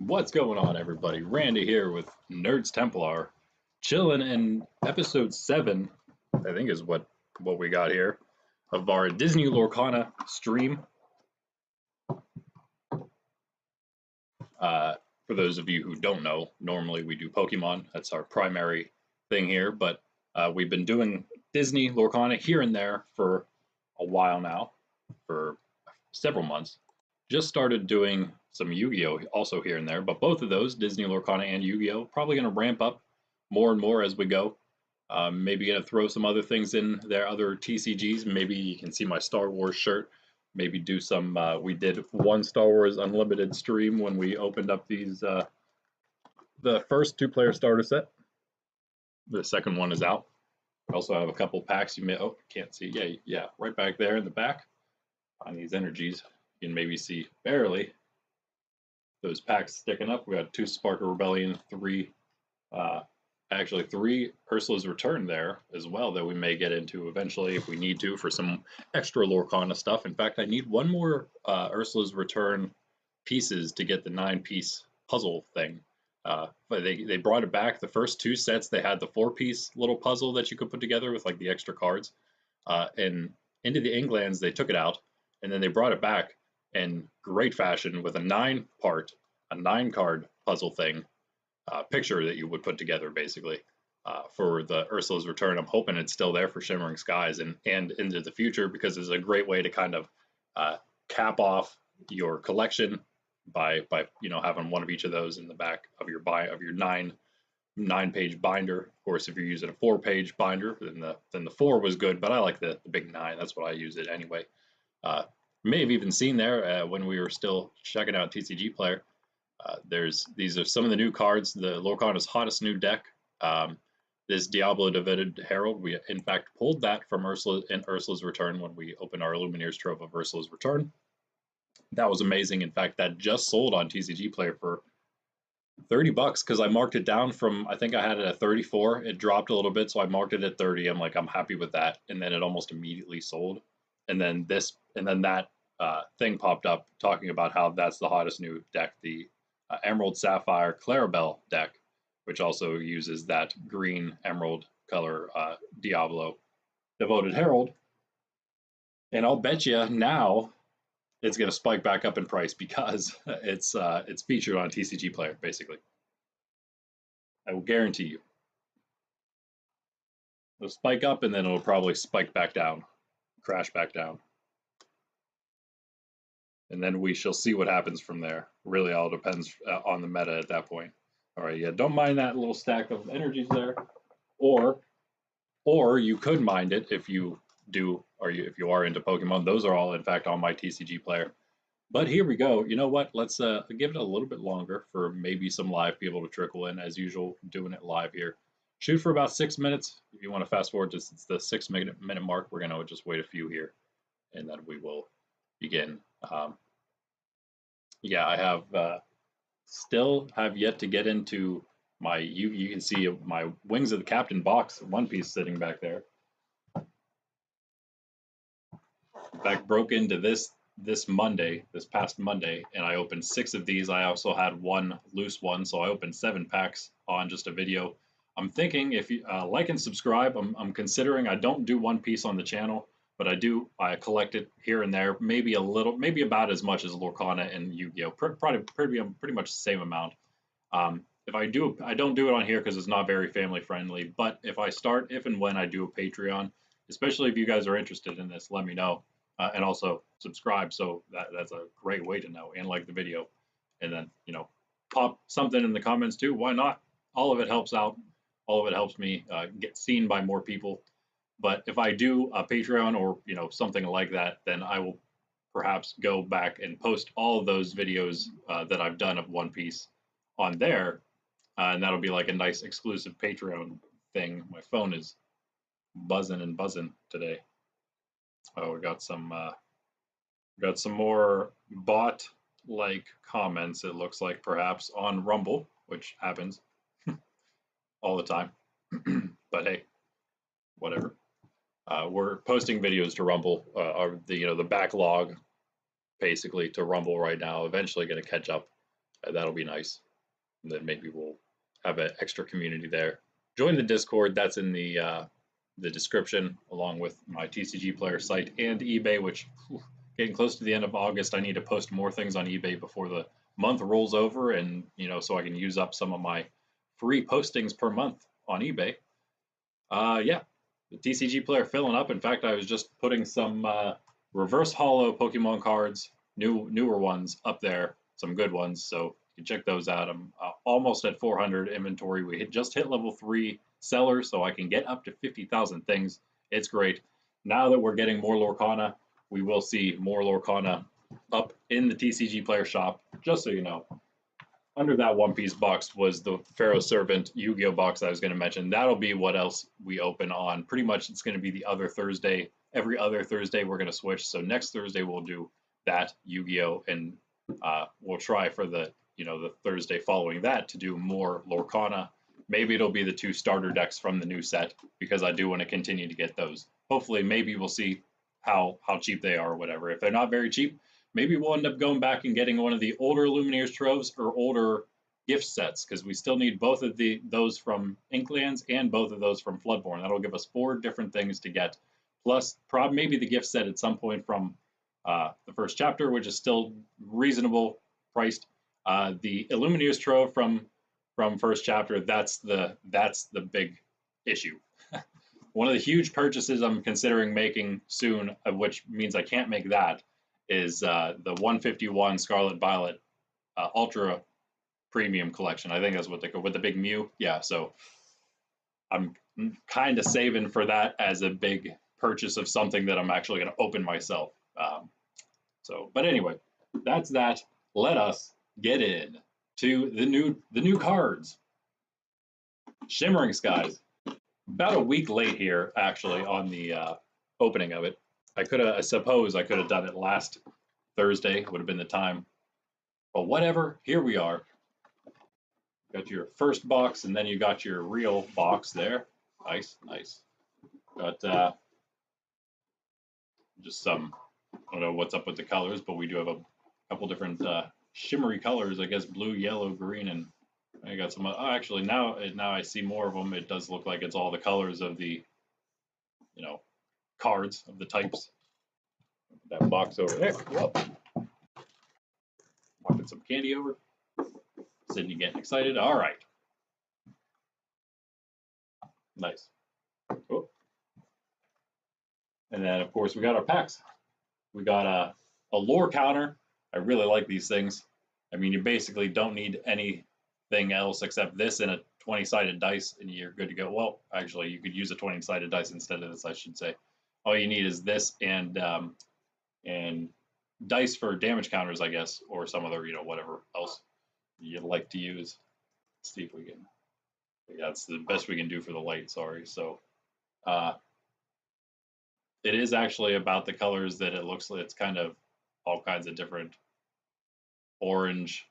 What's going on, everybody? Randy here with Nerds Templar, chilling in episode 7, I think is what we got here, of our Disney Lorcana stream. For those of you who don't know, normally we do Pokemon. That's our primary thing here, but we've been doing Disney Lorcana here and there for a while now, for several months. Just started doing some Yu-Gi-Oh! Also here and there, but both of those, Disney Lorcana and Yu-Gi-Oh!, probably going to ramp up more and more as we go. Maybe going to throw some other things in there, other TCGs. Maybe you can see my Star Wars shirt. Maybe do some, we did one Star Wars Unlimited stream when we opened up these, the first 2-player starter set. The second one is out. I also have a couple packs you may, oh, can't see, yeah, right back there in the back on these energies. You can maybe see barely those packs sticking up. We got 2 Spark of Rebellion, 3 Ursula's Return there as well that we may get into eventually if we need to for some extra Lorcana stuff. In fact, I need one more Ursula's Return pieces to get the 9-piece puzzle thing. But they brought it back. The first 2 sets, they had the 4-piece little puzzle that you could put together with like the extra cards. And into the Englands, they took it out, and then they brought it back in great fashion with a 9-card puzzle thing, picture that you would put together basically for the Ursula's Return. I'm hoping it's still there for Shimmering Skies and into the future, because it's a great way to kind of cap off your collection by having one of each of those in the back of your 9-page binder. Of course, if you're using a 4-page binder, then the 4 was good, but I like the big 9. That's what I use it anyway. May have even seen there when we were still checking out TCG Player. These are some of the new cards. The Lorcana's hottest new deck. This Diablo Divided Herald. We in fact pulled that from Ursula's Return when we opened our Illumineer's Trove of Ursula's Return. That was amazing. In fact, that just sold on TCG Player for $30 because I marked it down from, I think I had it at 34. It dropped a little bit, so I marked it at 30. I'm like, I'm happy with that, and then it almost immediately sold. And then that thing popped up talking about how that's the hottest new deck, the Emerald Sapphire Clarabelle deck, which also uses that green emerald color Diablo Devoted Herald. And I'll bet you now it's going to spike back up in price because it's featured on TCG Player, basically. I will guarantee you. It'll spike up and then it'll probably spike back down, crash back down. And then we shall see what happens from there. Really all depends on the meta at that point. All right, yeah, don't mind that little stack of energies there. Or you could mind it if you do, or if you are into Pokemon. Those are all, in fact, on my TCG Player. But here we go. You know what? Let's give it a little bit longer for maybe some live people to trickle in. As usual, doing it live here. Shoot for about 6 minutes. If you want to fast forward to the 6-minute mark, we're going to just wait a few here, and then we will begin. Yeah, I have still have yet to get into my, you can see my Wings of the Captain box, One Piece sitting back there. In fact, broke into this past Monday, and I opened 6 of these. I also had 1 loose one, so I opened 7 packs on just a video. I'm thinking if you like and subscribe, I'm considering, I don't do One Piece on the channel, but I collect it here and there, maybe a little, maybe about as much as Lorcana and Yu-Gi-Oh! Pretty much the same amount. If I don't do it on here because it's not very family friendly, but if and when I do a Patreon, especially if you guys are interested in this, let me know. And also subscribe, so that's a great way to know, and like the video. And then, pop something in the comments too. Why not? All of it helps out. All of it helps me get seen by more people. But if I do a Patreon or something like that, then I will perhaps go back and post all of those videos that I've done of One Piece on there, and that'll be like a nice exclusive Patreon thing. My phone is buzzing and buzzing today. Oh, we got some more bot-like comments. It looks like perhaps on Rumble, which happens all the time. But hey, whatever. We're posting videos to Rumble, the backlog basically to Rumble right now. Eventually going to catch up That'll be nice. And then maybe we'll have an extra community there. Join the Discord. That's in the description, along with my TCG player site and eBay, which getting close to the end of August, I need to post more things on eBay before the month rolls over, and so I can use up some of my free postings per month on eBay. Yeah, the TCG player filling up. In fact, I was just putting some reverse holo Pokemon cards, newer ones up there, some good ones. So you can check those out. I'm almost at 400 inventory. We just hit level 3 seller, so I can get up to 50,000 things. It's great. Now that we're getting more Lorcana, we will see more Lorcana up in the TCG player shop. Just so you know, under that One Piece box was the Pharaoh Servant Yu-Gi-Oh box I was going to mention. That'll be what else we open on. Pretty much it's going to be the other Thursday. Every other Thursday we're going to switch. So next Thursday we'll do that Yu-Gi-Oh, and we'll try for the the Thursday following that to do more Lorcana. Maybe it'll be the 2 starter decks from the new set, because I do want to continue to get those. Hopefully, maybe we'll see how cheap they are or whatever. If they're not very cheap, maybe we'll end up going back and getting one of the older Illumineers Troves or older gift sets, because we still need both of those from Inklands and both of those from Floodborn. That'll give us 4 different things to get, plus maybe the gift set at some point from the first chapter, which is still reasonable priced. The Illumineers Trove from first chapter, that's the big issue. One of the huge purchases I'm considering making soon, which means I can't make that, is the 151 Scarlet Violet Ultra Premium Collection. I think that's what they call with the big Mew. Yeah, so I'm kind of saving for that as a big purchase of something that I'm actually going to open myself. But anyway, that's that. Let us get in to the new cards. Shimmering Skies. About a week late here, actually, on the opening of it. I suppose I could have done it last Thursday, would have been the time. But whatever, here we are. Got your first box, and then you got your real box there. Nice, nice. Got just some, I don't know what's up with the colors, but we do have a couple different shimmery colors, I guess blue, yellow, green, and I got some. Oh, actually, now I see more of them. It does look like it's all the colors of the, cards of the types. Put that box over there. Whoop. Walking some candy over. Sydney getting excited. All right. Nice. Oh. And then, of course, we got our packs. We got a lore counter. I really like these things. I mean, you basically don't need anything else except this and a 20-sided dice, and you're good to go. Well, actually, you could use a 20-sided dice instead of this, I should say. All you need is this and dice for damage counters, I guess, or some other, whatever else you'd like to use. Let's see if we can. Yeah, that's the best we can do for the light. Sorry. So, it is actually about the colors that it looks like. It's kind of all kinds of different orange,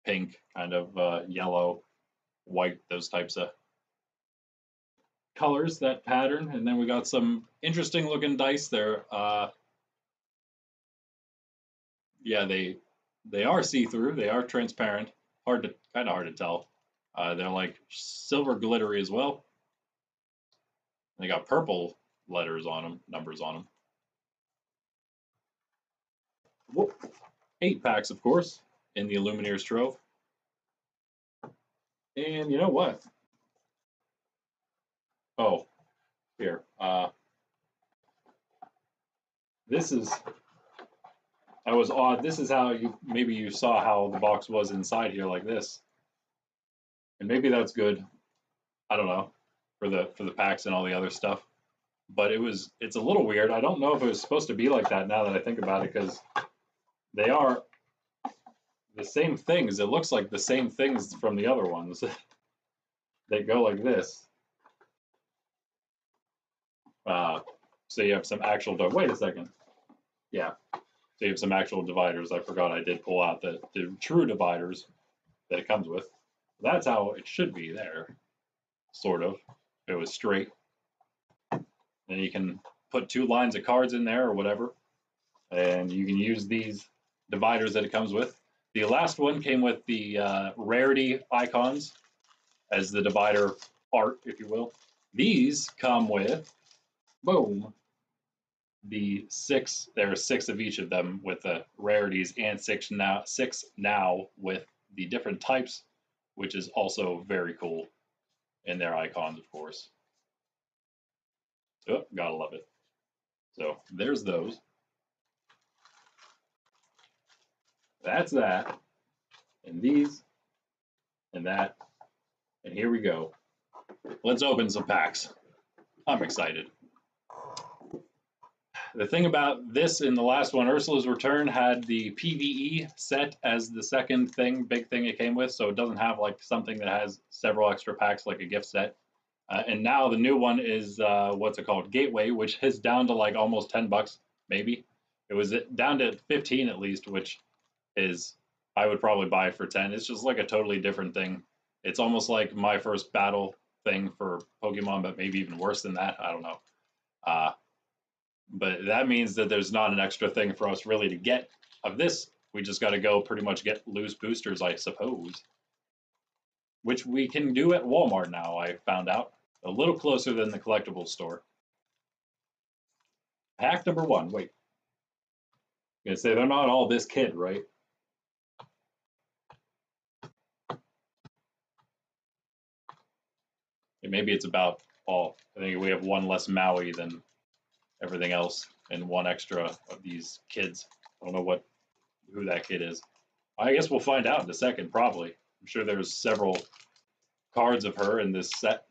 pink, kind of yellow, white, those types of colors, that pattern. And then we got some interesting looking dice there. Yeah, they are see-through. They are transparent. Kind of hard to tell. They're like silver glittery as well. They got purple letters on them, numbers on them. Whoop. 8 packs, of course, in the Illumineers Trove. And you know what? Oh, here. This is, that was odd. This is how maybe you saw how the box was inside here, like this. And maybe that's good. I don't know, for the packs and all the other stuff. But it's a little weird. I don't know if it was supposed to be like that now that I think about it, because they are the same things. It looks like the same things from the other ones. They go like this. So you have some actual, wait a second. Yeah, so you have some actual dividers. I forgot I did pull out the true dividers that it comes with. That's how it should be there, sort of. If it was straight. Then you can put 2 lines of cards in there or whatever. And you can use these dividers that it comes with. The last one came with the rarity icons as the divider art, if you will. These come with, boom, the 6. There are 6 of each of them with the rarities, and 6 now with the different types, which is also very cool. And their icons, of course. Oh, gotta love it. So there's those. That's that. And these. And that. And here we go. Let's open some packs. I'm excited. The thing about this in the last one, Ursula's Return, had the PvE set as the second big thing it came with, so it doesn't have like something that has several extra packs like a gift set. And now the new one is, what's it called? Gateway, which is down to like almost $10, maybe. It was down to 15 at least, which is, I would probably buy it for 10. It's just like a totally different thing. It's almost like my first battle thing for Pokemon, but maybe even worse than that. I don't know. But that means that there's not an extra thing for us really to get of this. We just got to go pretty much get loose boosters, I suppose. Which we can do at Walmart now, I found out. A little closer than the collectibles store. Pack number 1. Wait. I'm going to say they're not all this kid, right? And maybe it's about all. I think we have one less Maui than everything else, and one extra of these kids. I don't know who that kid is. I guess we'll find out in a second, probably. I'm sure there's several cards of her in this set.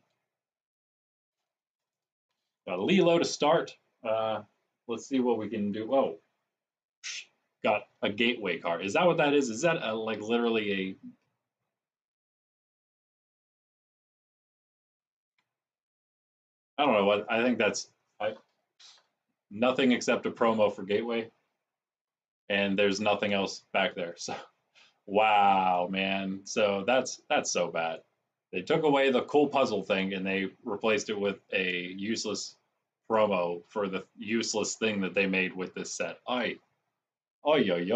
Got Lilo to start. Let's see what we can do. Oh, got a gateway card. Is that what that is? Is that like literally a... I don't know what. I think that's nothing except a promo for Gateway. And there's nothing else back there. So, wow, man. So that's so bad. They took away the cool puzzle thing and they replaced it with a useless promo for the useless thing that they made with this set. Oi. Oi, oi,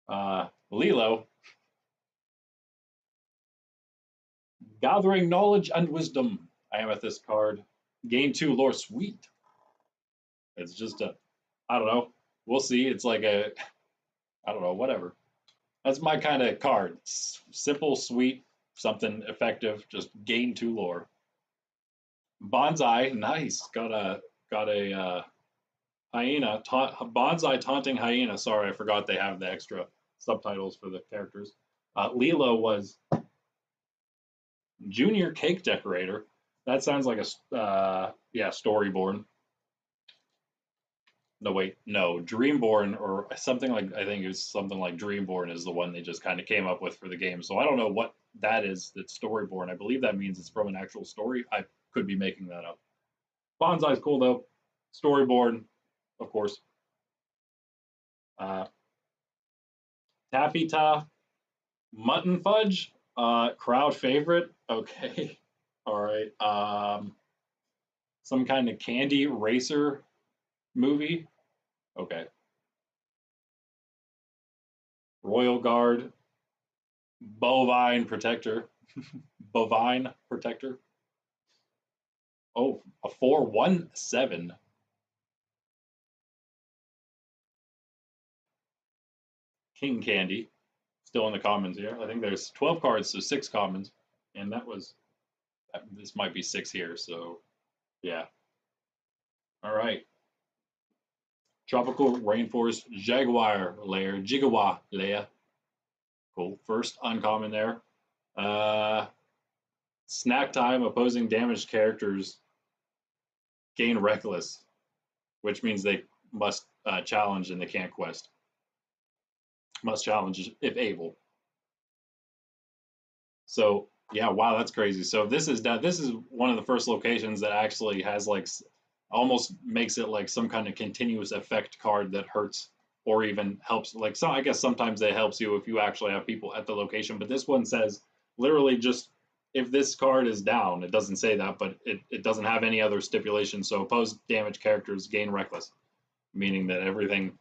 oi. Lilo. Gathering knowledge and wisdom. Amethyst card. Gain 2 lore. Sweet. It's just a, I don't know. We'll see. It's like a, I don't know, whatever. That's my kind of card. Simple, sweet, something effective. Just gain 2 lore. Bonsai, nice. Got a hyena. Bonsai taunting hyena. Sorry, I forgot they have the extra subtitles for the characters. Lilo was junior cake decorator. That sounds like a yeah, Storyborn. No, wait, no, Dreamborn or something like, I think it was something like Dreamborn is the one they just kind of came up with for the game. So I don't know what that is that's Storyborn. I believe that means it's from an actual story. I could be making that up. Bonsai's cool though. Storyborn, of course. Taffy-Ta, Mutton Fudge, crowd favorite. Okay, all right. Some kind of candy racer movie. Okay. Royal Guard, Bovine Protector, Bovine Protector. Oh, a 4/1/7. King Candy, still in the commons here. I think there's 12 cards, so 6 commons, and that was, this might be 6 here, so yeah. All right. Tropical Rainforest Jaguar Lair, Jigawa Lair. Cool. First uncommon there. Snack time, opposing damaged characters gain Reckless, which means they must challenge and they can't quest. Must challenge if able. So yeah, wow, that's crazy. So this is one of the first locations that actually has like almost makes it like some kind of continuous effect card that hurts or even helps. Like, so I guess sometimes it helps you if you actually have people at the location, but this one says literally just if this card is down. It doesn't say that, but it doesn't have any other stipulation. So opposed damaged characters gain Reckless, meaning that everything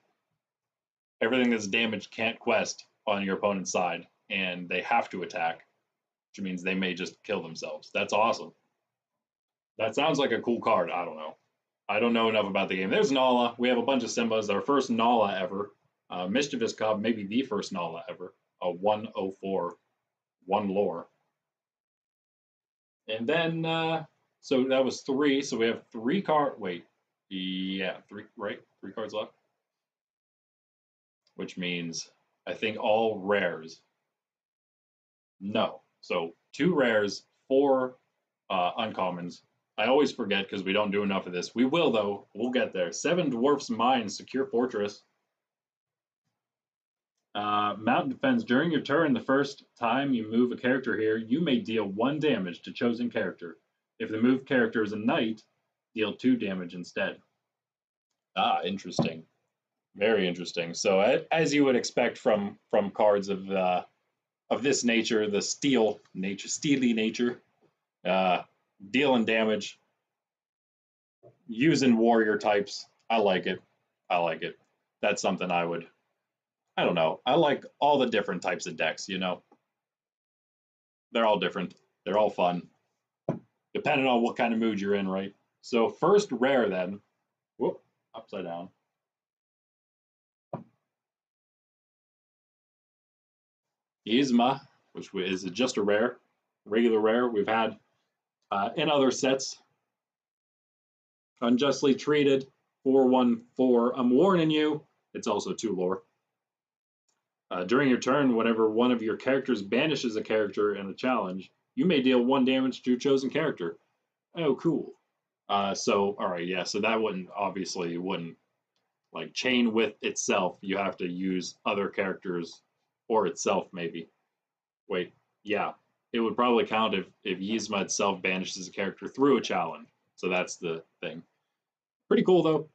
that's damaged can't quest on your opponent's side, and they have to attack, which means they may just kill themselves. That's awesome. That sounds like a cool card. I don't know. I don't know enough about the game. There's Nala. We have a bunch of Simbas. Our first Nala ever. Mischievous Cub, maybe the first Nala ever. A 104, 1 lore. And then, so that was 3. So we have 3 cards. Wait. Yeah, 3, right? 3 cards left. Which means, I think all rares. No. So 2 rares, 4 uncommons. I always forget because we don't do enough of this. We will, though. We'll get there. 7 Dwarfs Mines, Secure Fortress. Mountain Defense. During your turn, the first time you move a character here, you may deal 1 damage to chosen character. If the moved character is a knight, deal 2 damage instead. Ah, interesting. Very interesting. So, as you would expect from cards of this nature, the steely nature, dealing damage, using warrior types. I like it. I like it. That's something I don't know. I like all the different types of decks, you know. They're all different. They're all fun. Depending on what kind of mood you're in, right? So first rare then. Whoop, upside down. Yzma, which is just a rare, regular rare. We've had in other sets. Unjustly Treated, 4/1/4. I'm warning you, it's also 2 lore. During your turn, whenever one of your characters banishes a character in a challenge, you may deal 1 damage to your chosen character. Oh, cool. So, all right, yeah, so that wouldn't like chain with itself. You have to use other characters or itself, maybe. Wait, yeah, it would probably count if Yzma itself banishes a character through a challenge. So that's the thing. Pretty cool, though.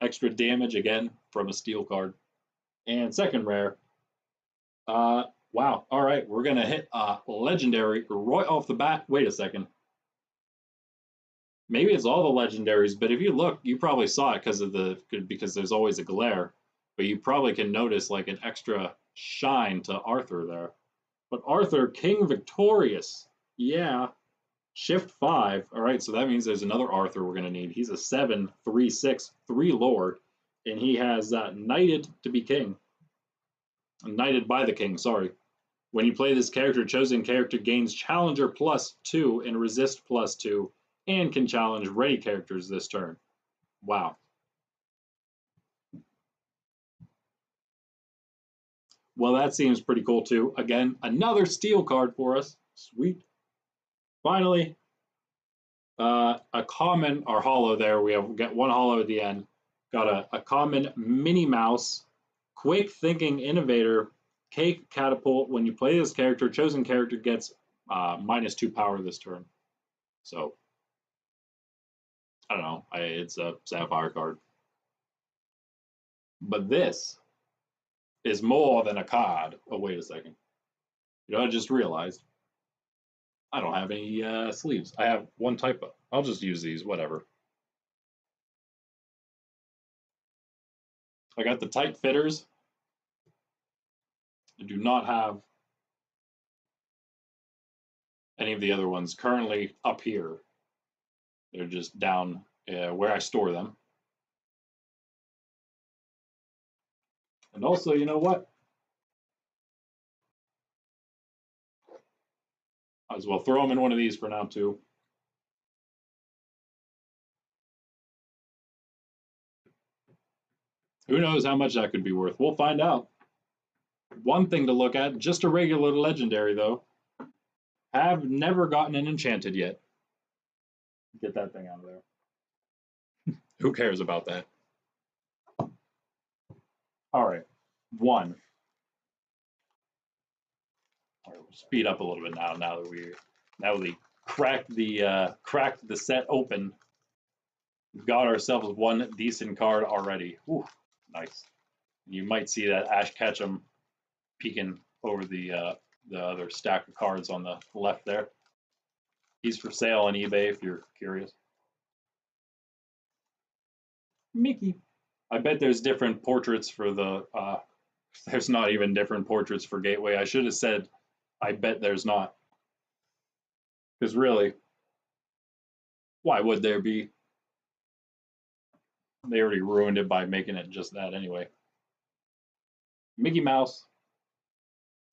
Extra damage, again, from a steel card. And second rare. Wow. All right, we're going to hit legendary right off the bat. Wait a second. Maybe it's all the legendaries, but if you look, you probably saw it because there's always a glare. But you probably can notice like an extra shine to Arthur there. But Arthur, King Victorious. Yeah. Shift 5. All right, so that means there's another Arthur we're going to need. He's a 7/3/6, 3 lore, and he has knighted to be king. Knighted by the king, sorry. When you play this character, chosen character gains Challenger +2 and Resist +2, and can challenge ready characters this turn. Wow. Well, that seems pretty cool too. Again, another steel card for us. Sweet. Finally, a common or hollow there. We got 1 hollow at the end. Got a common Minnie Mouse, Quick Thinking Innovator, Cake Catapult. When you play this character, chosen character gets -2 power this turn. So, I don't know. It's a Sapphire card. But this is more than a card. Oh, wait a second. You know, I just realized I don't have any sleeves. I have 1 typo. I'll just use these, whatever. I got the tight fitters. I do not have any of the other ones currently up here. They're just down where I store them. And also, you know what? Might as well throw them in one of these for now, too. Who knows how much that could be worth? We'll find out. One thing to look at, just a regular legendary, though. Have never gotten an enchanted yet. Get that thing out of there. Who cares about that? All right, 1. All right, we'll speed up a little bit now. Now that we cracked the set open, we've got ourselves 1 decent card already. Ooh, nice. You might see that Ash Ketchum peeking over the other stack of cards on the left there. He's for sale on eBay if you're curious. Mickey. I bet there's different portraits for the There's not even different portraits for Gateway. I should have said, I bet there's not. Because really, why would there be? They already ruined it by making it just that anyway. Mickey Mouse.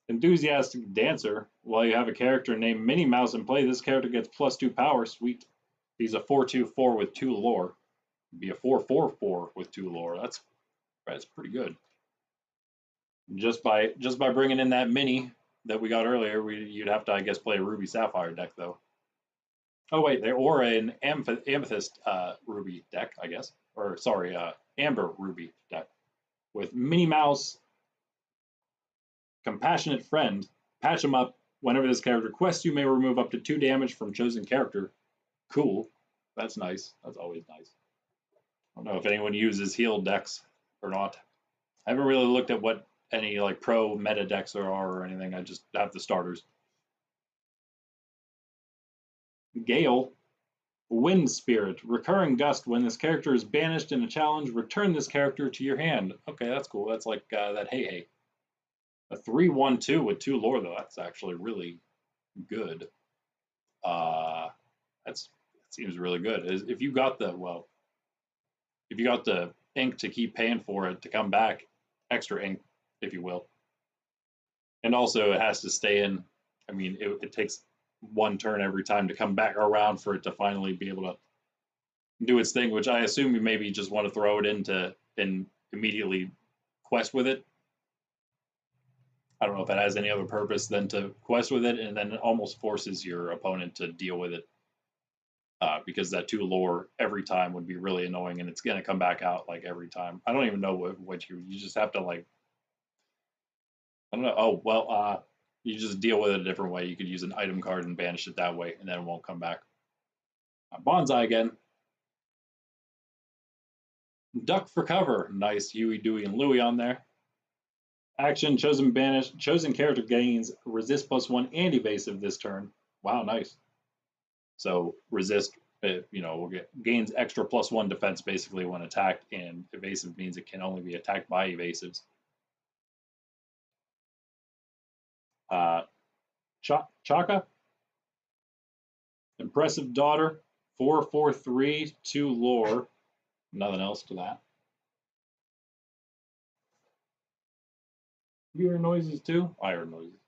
Enthusiastic Dancer. While you have a character named Minnie Mouse in play, this character gets +2 power. Sweet. He's a 4/2/4 with 2 lore. Be a 4/4/4 with 2 lore. That's pretty good. Just by bringing in that mini that we got earlier, you'd have to, I guess, play a Ruby Sapphire deck though. Oh wait, or an Amethyst Ruby deck, I guess, or sorry, Amber Ruby deck with Minnie Mouse, Compassionate Friend. Patch him up. Whenever this character quests, you may remove up to 2 damage from chosen character. Cool. That's nice. That's always nice. I don't know if anyone uses heal decks or not. I haven't really looked at what any like pro meta decks there are or anything. I just have the starters. Gale, Wind Spirit, Recurring Gust. When this character is banished in a challenge, return this character to your hand. Okay, that's cool. That's like that Hey. A 3/1/2 with 2 lore though. That's actually really good. That seems really good. If you got the ink to keep paying for it to come back, extra ink, if you will. And also it has to stay in. I mean, it takes 1 turn every time to come back around for it to finally be able to do its thing, which I assume you maybe just want to throw it into and immediately quest with it. I don't know if it has any other purpose than to quest with it, and then it almost forces your opponent to deal with it. Because that 2 lore every time would be really annoying, and it's going to come back out like every time. I don't even know what you just have to like. I don't know. Oh well, you just deal with it a different way. You could use an item card and banish it that way, and then it won't come back. Bonsai again. Duck for cover. Nice Huey, Dewey, and Louie on there. Action, chosen character gains resist +1 and evasive this turn. Wow, nice. So resist, gains extra +1 defense basically when attacked, and evasive means it can only be attacked by evasives. Chaka, Impressive Daughter, 4/4/3, 2 lore. Nothing else to that. You hear noises too? I heard noises.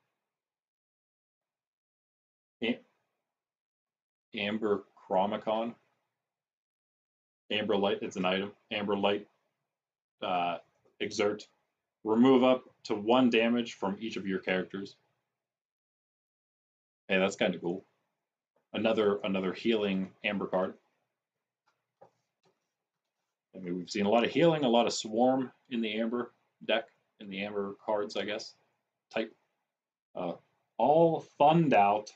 Amber Chromicon. Amber Light, it's an item. Amber Light, Exert. Remove up to 1 damage from each of your characters. Hey, that's kind of cool. Another healing Amber card. I mean, we've seen a lot of healing, a lot of swarm in the Amber deck, in the Amber cards, I guess. Type. All Thunned Out.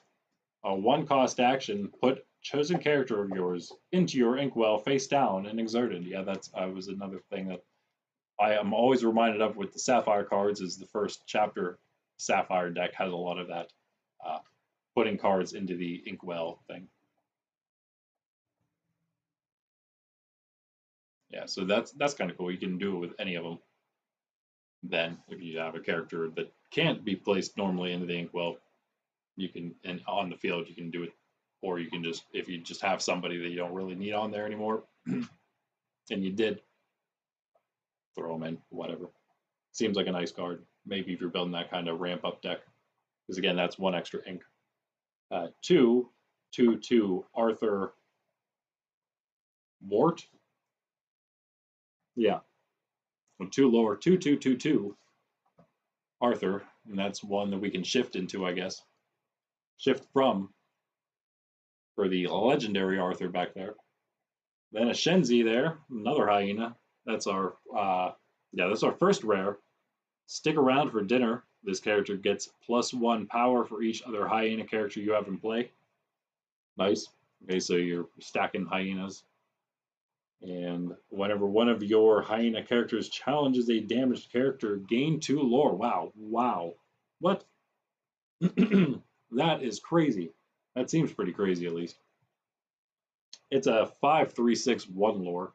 A 1-cost action. Put chosen character of yours into your inkwell face down and exerted. Yeah, that was another thing that I am always reminded of with the Sapphire cards. Is the first chapter Sapphire deck has a lot of that, putting cards into the inkwell thing. Yeah, so that's kind of cool. You can do it with any of them. Then, if you have a character that can't be placed normally into the inkwell, you can, and on the field, you can do it. Or you can just, if you just have somebody that you don't really need on there anymore, and you did, throw them in, whatever. Seems like a nice card. Maybe if you're building that kind of ramp up deck. Because again, that's 1 extra ink. 2/2/2 Arthur Wart. Yeah. 2 lower, 2/2/2/2 Arthur, and that's one that we can shift into, I guess. Shift from for the legendary Arthur back there. Then a Shenzi there, another hyena. That's our that's our first rare. Stick around for dinner. This character gets +1 power for each other hyena character you have in play. Nice. Okay, so you're stacking hyenas. And whenever one of your hyena characters challenges a damaged character, gain 2 lore. Wow. Wow. What? That is crazy. That seems pretty crazy, at least. It's a 5/3/6 1 lore.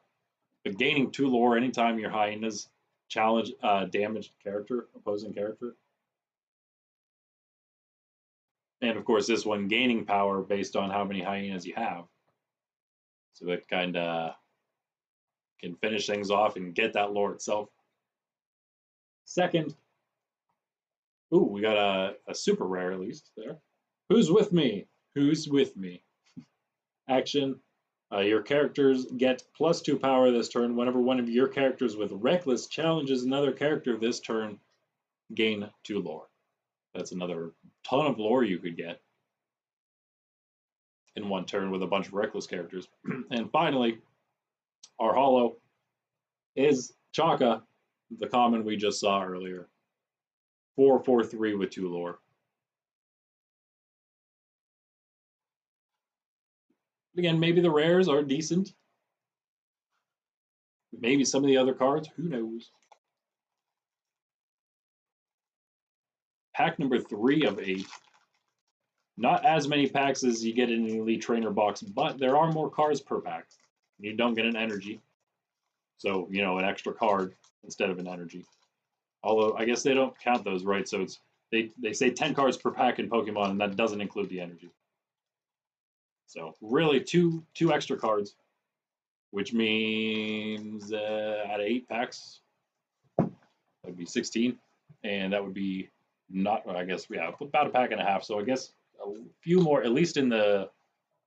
But gaining 2 lore anytime your hyenas challenge damaged character, opposing character. And of course, this one gaining power based on how many hyenas you have. So it kind of can finish things off and get that lore itself. Second, ooh, we got a super rare at least there. Who's with me? Who's with me? Action. Your characters get +2 power this turn. Whenever one of your characters with Reckless challenges another character this turn, gain 2 lore. That's another ton of lore you could get in one turn with a bunch of Reckless characters. And finally, our holo is Chaka, the common we just saw earlier. 4/4/3 with 2 lore. Again, maybe the rares are decent. Maybe some of the other cards, who knows? Pack number 3 of 8. Not as many packs as you get in an Elite Trainer box, but there are more cards per pack. You don't get an energy. So, you know, an extra card instead of an energy. Although, I guess they don't count those, right? So it's they say 10 cards per pack in Pokemon, and that doesn't include the energy. So really two extra cards, which means out of 8 packs, that would be 16. And that would be not, I guess, yeah, about a pack and a half. So I guess a few more, at least in the,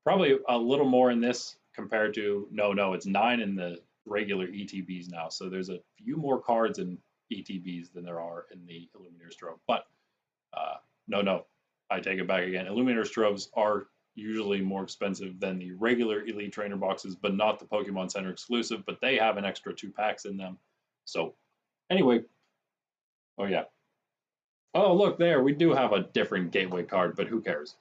probably a little more in this compared to, no, it's 9 in the regular ETBs now. So there's a few more cards in ETBs than there are in the Illumineer Trove. But no, I take it back again. Illumineer Troves are usually more expensive than the regular Elite Trainer boxes, but not the Pokemon Center exclusive, but they have an extra 2 packs in them. So anyway, oh yeah. Oh, look there, we do have a different gateway card, but who cares?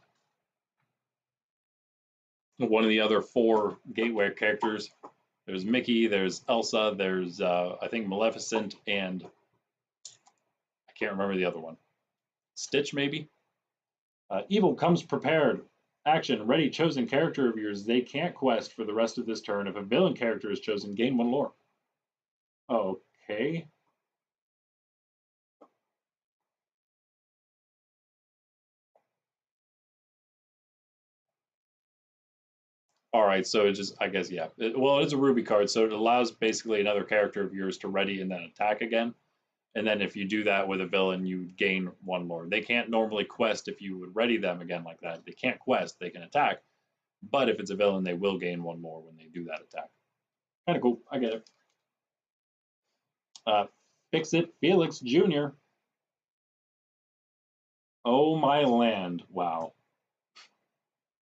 One of the other 4 gateway characters, there's Mickey, there's Elsa, there's I think Maleficent, and I can't remember the other one. Stitch, maybe? Evil comes prepared. Action, ready, chosen character of yours. They can't quest for the rest of this turn. If a villain character is chosen, gain 1 lore. Okay. All right, so it just, I guess, yeah. Well, it's a Ruby card, so it allows basically another character of yours to ready and then attack again. And then if you do that with a villain, you gain 1 lore. They can't normally quest if you would ready them again like that. They can't quest, they can attack. But if it's a villain, they will gain 1 lore when they do that attack. Kind of cool, I get it. Fix It Felix Jr. Oh my land, wow.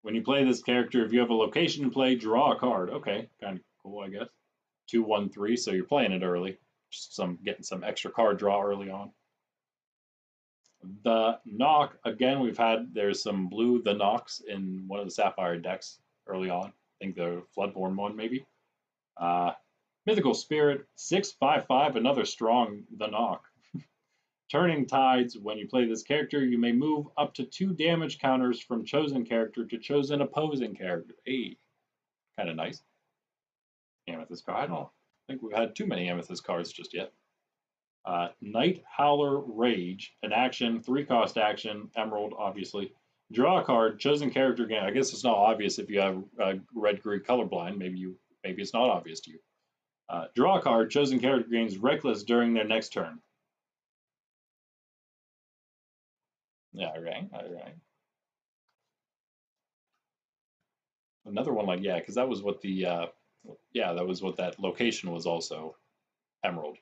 When you play this character, if you have a location to play, draw a card. Okay, kind of cool, I guess. 2/1/3, so you're playing it early. Just getting some extra card draw early on. The Knock, again, there's some blue The Knocks in one of the Sapphire decks early on. I think the Floodborn one, maybe. Mythical Spirit, 6/5/5, another strong The Knock. Turning Tides, when you play this character, you may move up to 2 damage counters from chosen character to chosen opposing character. Hey, kind of nice. Amethyst card. I don't think we've had too many Amethyst cards just yet. Night Howler Rage, an action, 3-cost action, Emerald, obviously. Draw a card, chosen character gain. I guess it's not obvious if you have red-green colorblind. Maybe it's not obvious to you. Draw a card, chosen character gains Reckless during their next turn. Yeah, all right. Another one like, yeah, because that was what that was what that location was also, Emerald.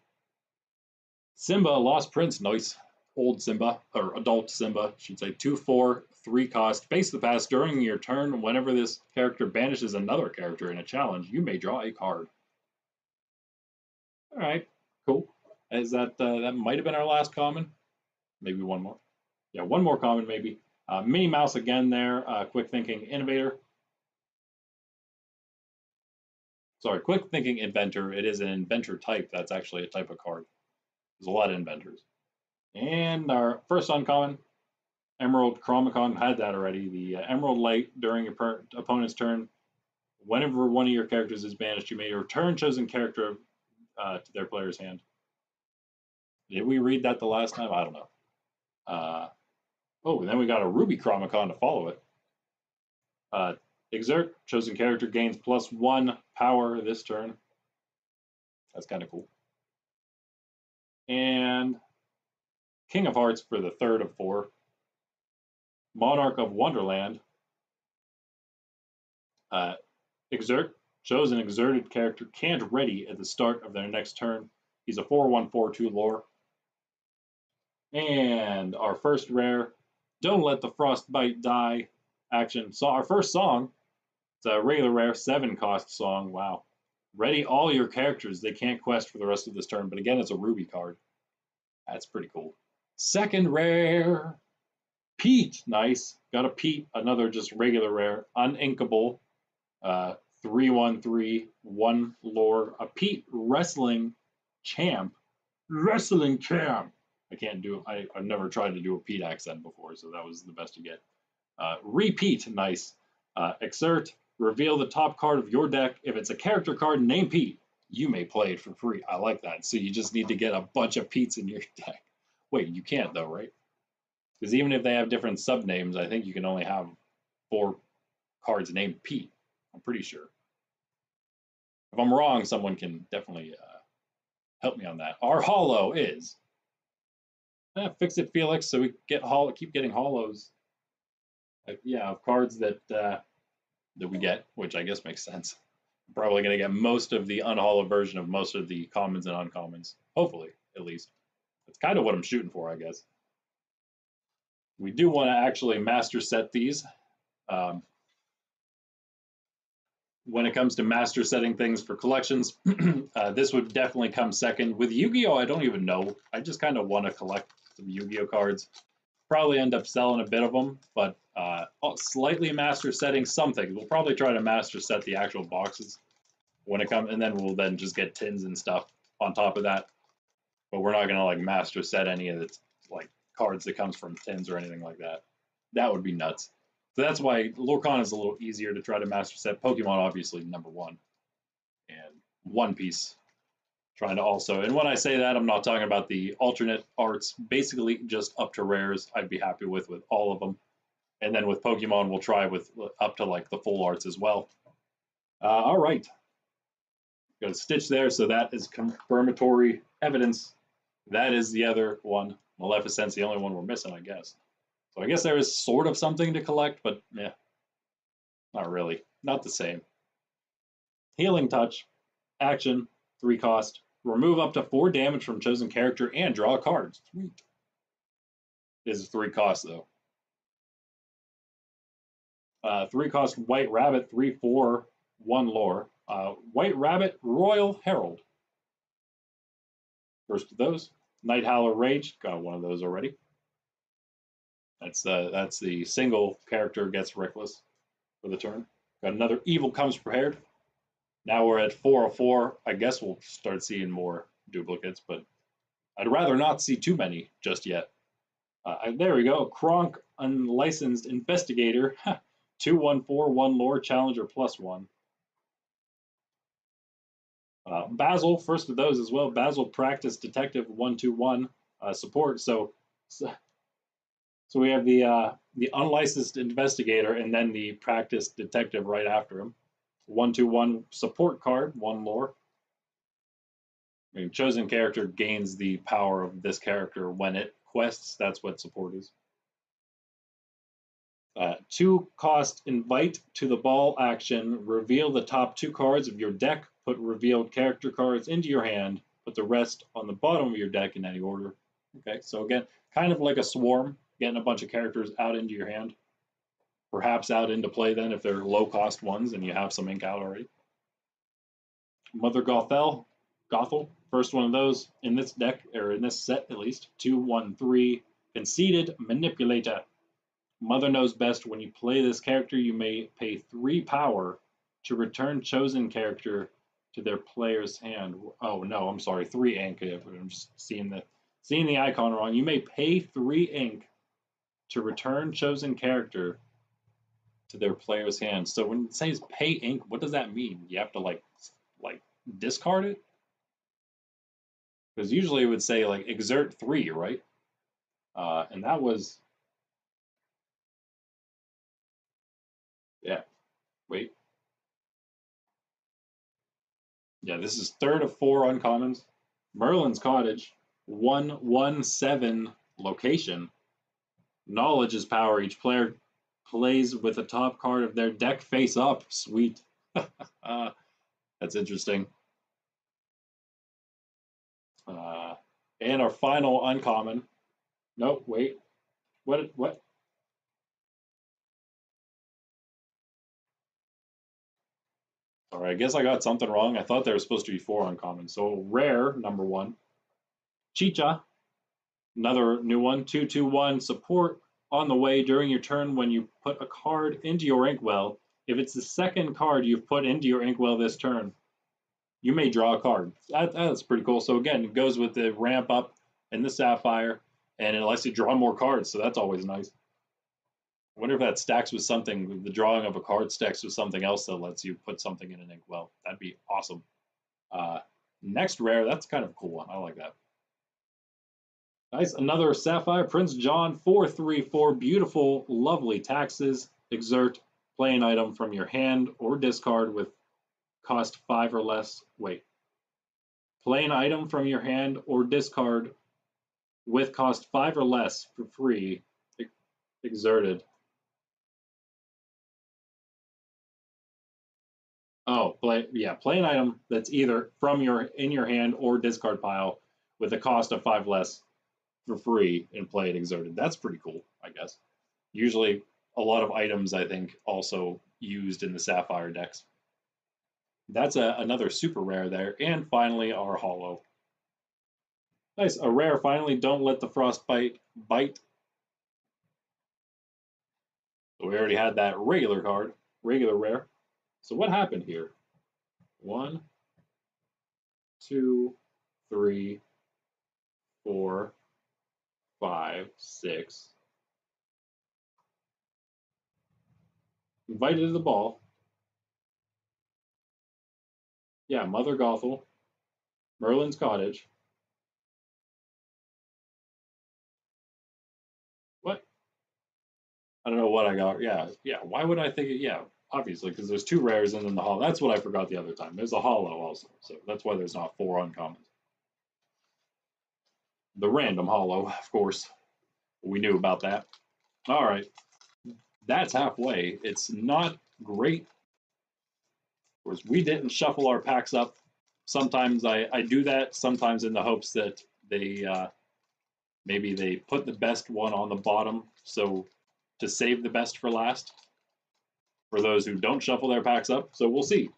Simba, Lost Prince, nice. Old Simba, or adult Simba, should say 2/4, 3-cost. Base the pass during your turn. Whenever this character banishes another character in a challenge, you may draw a card. All right, cool. Is that might have been our last common? Maybe one more. Yeah, one more common maybe. Minnie Mouse again there. Quick Thinking Innovator. Sorry, Quick Thinking Inventor. It is an inventor type. That's actually a type of card. There's a lot of inventors. And our first uncommon, Emerald Chromicon, had that already. The Emerald Light during your opponent's turn. Whenever one of your characters is banished, you may return chosen character to their player's hand. Did we read that the last time? I don't know. Oh, and then we got a Ruby Chromicon to follow it. Exert, chosen character gains +1 power this turn. That's kind of cool. And King of Hearts for the third of 4. Monarch of Wonderland. Exert, chosen exerted character can't ready at the start of their next turn. He's a 4/1/4/2 lore. And our first rare, Don't Let the Frostbite Die action. So our first song, it's a regular rare 7-cost song. Wow. Ready all your characters. They can't quest for the rest of this turn, but again, it's a Ruby card. That's pretty cool. Second rare, Pete. Nice. Got a Pete, another just regular rare, uninkable. 3/1/3, 1 lore. A Pete wrestling champ. Wrestling champ. I can't do it. I've never tried to do a Pete accent before, so that was the best to get. Repeat, nice. Exert, reveal the top card of your deck. If it's a character card named Pete, you may play it for free. I like that. So you just need to get a bunch of Pete's in your deck. Wait, you can't though, right? Because even if they have different subnames, I think you can only have 4 cards named Pete. I'm pretty sure. If I'm wrong, someone can definitely help me on that. Our holo is Fix It Felix, so we keep getting holos. Yeah, of cards that we get, which I guess makes sense. I'm probably going to get most of the unholo version of most of the commons and uncommons. Hopefully, at least. That's kind of what I'm shooting for, I guess. We do want to actually master set these. When it comes to master setting things for collections, this would definitely come second. With Yu-Gi-Oh, I don't even know. I just kind of want to collect some Yu-Gi-Oh cards. Probably end up selling a bit of them, but slightly master setting some things. We'll probably try to master set the actual boxes when it comes, and then we'll then just get tins and stuff on top of that. But we're not gonna like master set any of the like cards that comes from tins or anything like that. That would be nuts. So that's why Lorcana is a little easier to try to master set. Pokemon, obviously, #1. And One Piece, trying to also, and when I say that, I'm not talking about the alternate arts, basically just up to rares, I'd be happy with all of them. And then with Pokemon, we'll try with up to like the full arts as well. All right. Got a stitch there, so that is confirmatory evidence. That is the other one. Maleficent's the only one we're missing, I guess. So I guess there is sort of something to collect, but yeah, not really. Not the same. Healing Touch, action, 3 cost. Remove up to 4 damage from chosen character and draw cards. Sweet. Is 3 cost though. 3 cost White Rabbit, 3/4, 1 lore. White Rabbit, Royal Herald. First of those. Night Howler Rage, got one of those already. That's the single character gets Reckless for the turn. Got another Evil Comes Prepared. Now we're at 4/4. I guess we'll start seeing more duplicates, but I'd rather not see too many just yet. There we go. Kronk Unlicensed Investigator. 2/1/4, 1 lore, Challenger +1. Basil, first of those as well. Basil Practice Detective 1/1 support. So we have the Unlicensed Investigator and then the Practice Detective right after him. 1/1 support card, 1 lore. I mean, chosen character gains the power of this character when it quests. That's what support is. 2 cost Invite to the Ball action. Reveal the top 2 cards of your deck. Put revealed character cards into your hand. Put the rest on the bottom of your deck in any order. Okay, so again, kind of like a swarm, getting a bunch of characters out into your hand. Perhaps out into play then if they're low cost ones and you have some ink out already. Mother Gothel, first one of those in this deck, or in this set at least. 2/1/3, Conceited Manipulator. Mother knows best. When you play this character, you may pay 3 power to return chosen character to their player's hand. Oh no, I'm sorry, 3 ink. I'm just seeing the icon wrong. You may pay 3 ink to return chosen character to their player's hand. So when it says pay ink, what does that mean? You have to like discard it? Because usually it would say like exert 3, right? And that was, yeah, wait. Yeah, this is third of 4 uncommons. Merlin's Cottage, 1/1/7 location. Knowledge is power. Each player plays with the top card of their deck face up. Sweet. That's interesting. And our final uncommon. Nope, wait. What? Sorry, I guess I got something wrong. I thought there was supposed to be 4 uncommon. So rare, number 1. Chicha, another new one. 2/2/1 support on the way during your turn when you put a card into your inkwell. If it's the second card you've put into your inkwell this turn, you may draw a card. That's pretty cool. So again, it goes with the ramp up and the sapphire, and it lets you draw more cards. So that's always nice. I wonder if that stacks with something. The drawing of a card stacks with something else that lets you put something in an inkwell. That'd be awesome. Next rare, that's kind of a cool one. I like that. Nice, another Sapphire Prince John 4/3/4. Beautiful, lovely taxes. Exert, play an item from your hand or discard with cost 5 or less. Wait. Play an item from your hand or discard with cost 5 or less for free. Exerted. Oh, play an item that's either from in your hand or discard pile with a cost of 5 less for free and play it exerted. That's pretty cool, I guess. Usually a lot of items I think also used in the Sapphire decks. That's another super rare there. And finally our holo. Nice, a rare finally. Don't let the frostbite bite. So we already had that regular card, regular rare. So what happened here? 1, 2, 3, 4, 5, 6. Invited to the ball. Yeah, Mother Gothel, Merlin's Cottage. What? I don't know what I got. Yeah. Why would I think it? Yeah, obviously, because there's 2 rares and then the holo. That's what I forgot the other time. There's a holo also. So that's why there's not 4 uncommons. The random holo, of course. We knew about that. All right. That's halfway. It's not great. Of course, we didn't shuffle our packs up. Sometimes I do that, sometimes in the hopes that they maybe they put the best one on the bottom, so to save the best for last for those who don't shuffle their packs up. So we'll see.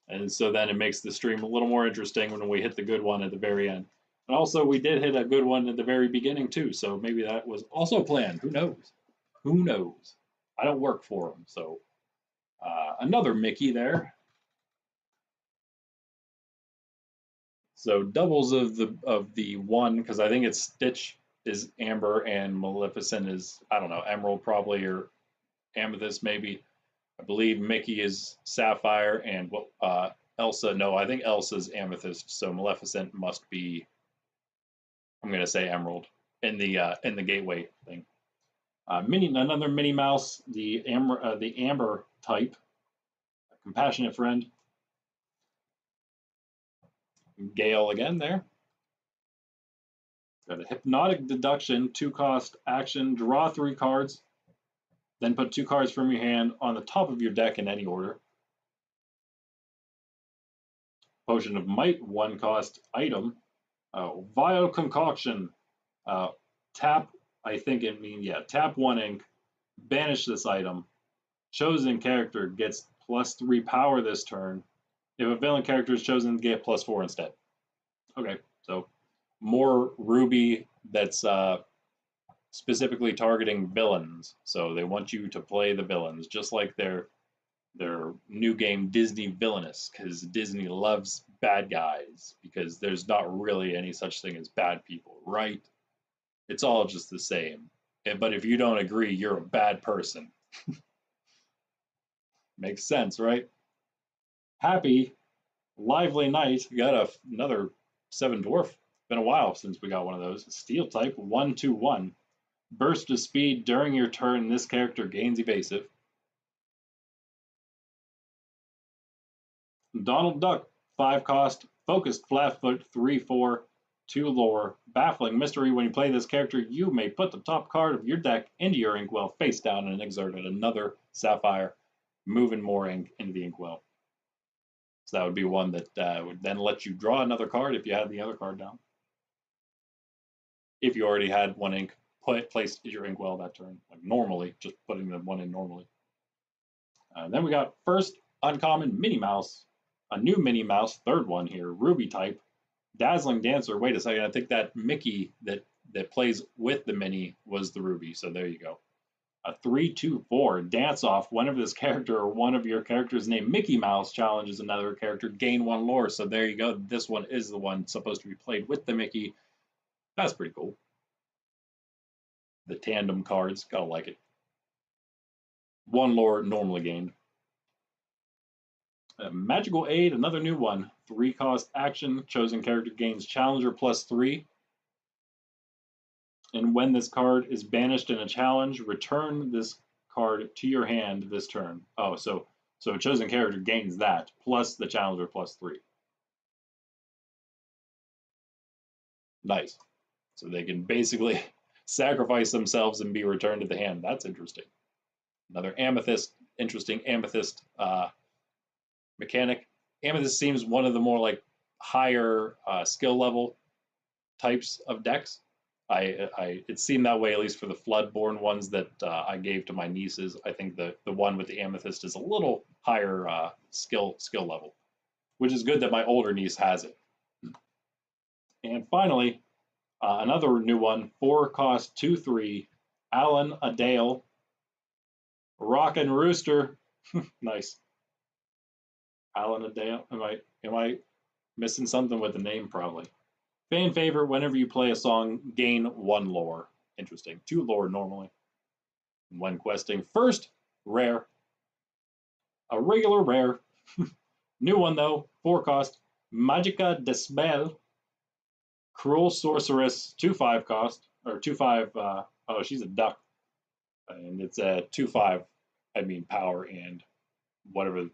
And so then it makes the stream a little more interesting when we hit the good one at the very end. And also, we did hit a good one at the very beginning too, so maybe that was also planned. Who knows? Who knows? I don't work for them, so another Mickey there. So doubles of the one, because I think it's Stitch is Amber and Maleficent is, I don't know, Emerald probably, or Amethyst maybe. I believe Mickey is Sapphire and Elsa. No, I think Elsa's Amethyst. So Maleficent must be, I'm gonna say Emerald in the gateway thing. Another Minnie Mouse, the Amber type, Compassionate Friend. Gale again there. Got a Hypnotic Deduction, 2-cost action, draw 3 cards, then put 2 cards from your hand on the top of your deck in any order. Potion of Might, 1-cost item. Vile Concoction, tap, I think it means, yeah, tap 1 ink, banish this item. Chosen character gets +3 power this turn. If a villain character is chosen, get +4 instead. Okay, so more Ruby that's specifically targeting villains. So they want you to play the villains, just like their new game Disney Villainous, because Disney loves bad guys, because there's not really any such thing as bad people, right? It's all just the same. But if you don't agree, you're a bad person. Makes sense, right? Happy, lively night. We got another 7 dwarf. Been a while since we got one of those. Steel type 1/2/1. Burst of speed during your turn. This character gains evasive. Donald Duck, 5 cost, focused flatfoot, 3/4, 2 lore. Baffling mystery. When you play this character, you may put the top card of your deck into your inkwell face down and exert another sapphire, moving more ink into the inkwell. So that would be one that would then let you draw another card if you had the other card down. If you already had one ink placed in your inkwell that turn, like normally, just putting the one in normally. Then we got first uncommon Minnie Mouse, a new Minnie Mouse, third one here, Ruby type, Dazzling Dancer. Wait a second, I think that Mickey that plays with the Minnie was the Ruby, so there you go. A 3/2/4 dance off. Whenever this character or one of your characters named Mickey Mouse challenges another character, gain 1 lore. So there you go. This one is the one supposed to be played with the Mickey. That's pretty cool. The tandem cards, gotta like it. 1 lore normally gained. Magical Aid, another new one. 3 cost action. Chosen character gains Challenger +3. And when this card is banished in a challenge, return this card to your hand this turn. Oh, so a chosen character gains that, plus the Challenger +3. Nice. So they can basically sacrifice themselves and be returned to the hand. That's interesting. Another Amethyst, interesting Amethyst mechanic. Amethyst seems one of the more like higher skill level types of decks. It seemed that way at least for the Floodborn ones that I gave to my nieces. I think the one with the Amethyst is a little higher skill level, which is good that my older niece has it. And finally, another new one, 4 cost 2/3, Alan Adale, Rockin' Rooster. Nice. Alan Adale. Am I missing something with the name? Probably. Fan favorite. Whenever you play a song, gain 1 lore. Interesting. 2 lore normally. When questing, first rare, a regular rare. New one though, 4 cost, Magica de Spell, Cruel Sorceress, 2/5 cost, or 2/5. Oh, she's a duck, and it's a 2/5. I mean power and whatever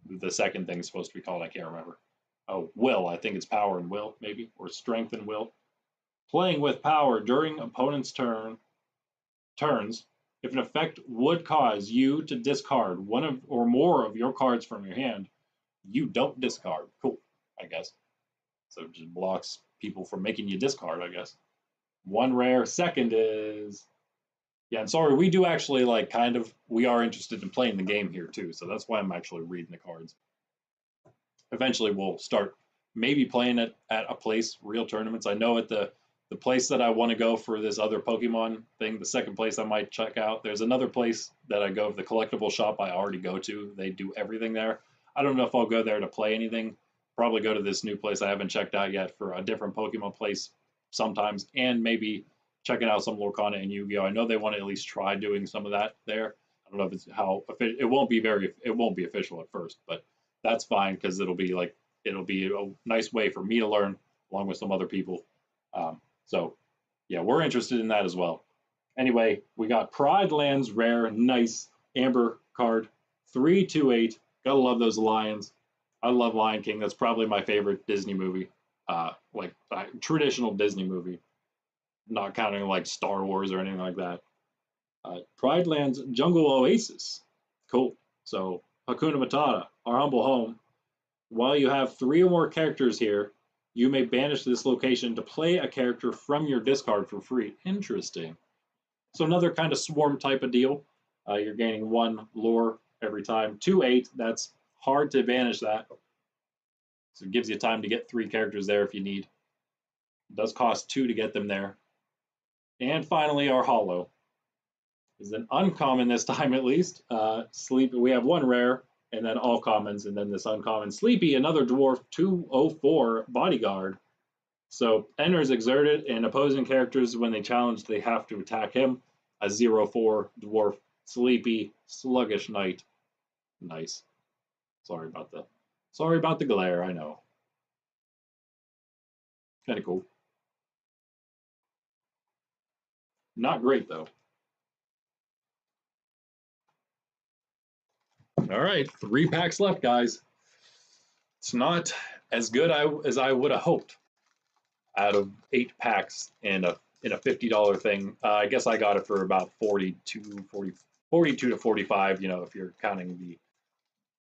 the second thing is supposed to be called. I can't remember. Oh, will. I think it's power and will, maybe, or strength and will. Playing with power during opponent's turns. If an effect would cause you to discard one of or more of your cards from your hand, you don't discard. Cool, I guess. So it just blocks people from making you discard, I guess. 1 rare. Second is, yeah, and sorry, we do actually like kind of, we are interested in playing the game here too, so that's why I'm actually reading the cards. Eventually we'll start maybe playing it at a place, real tournaments. I know at the place that I want to go for this other Pokemon thing, the second place I might check out, there's another place that I go, the collectible shop I already go to. They do everything there. I don't know if I'll go there to play anything. Probably go to this new place I haven't checked out yet for a different Pokemon place sometimes, and maybe checking out some Lorcana and Yu-Gi-Oh. I know they want to at least try doing some of that there. I don't know if it's how it won't be official at first, but that's fine because it'll be a nice way for me to learn along with some other people. So yeah, we're interested in that as well. Anyway, we got Pride Lands rare, nice amber card, 3/2/8. Gotta love those lions. I love Lion King. That's probably my favorite Disney movie, traditional Disney movie, not counting like Star Wars or anything like that. Pride Lands Jungle Oasis. Cool. So Hakuna Matata, our humble home. While you have 3 or more characters here, you may banish this location to play a character from your discard for free. Interesting. So another kind of swarm type of deal. You're gaining 1 lore every time. 2/8, that's hard to banish that. So it gives you time to get 3 characters there if you need. It does cost 2 to get them there. And finally, our holo is an uncommon this time at least. Sleep. We have 1 rare, and then all commons, and then this uncommon. Sleepy, another dwarf, 2/04 bodyguard. So enters exerted, and opposing characters, when they challenge, they have to attack him. A 0/4 dwarf, Sleepy, sluggish knight. Nice. Sorry about the glare, I know. Kind of cool. Not great though. All right, 3 packs left, guys. It's not as good as I would have hoped out of 8 packs and in a $50 thing. I guess I got it for about 42 to 45, you know, if you're counting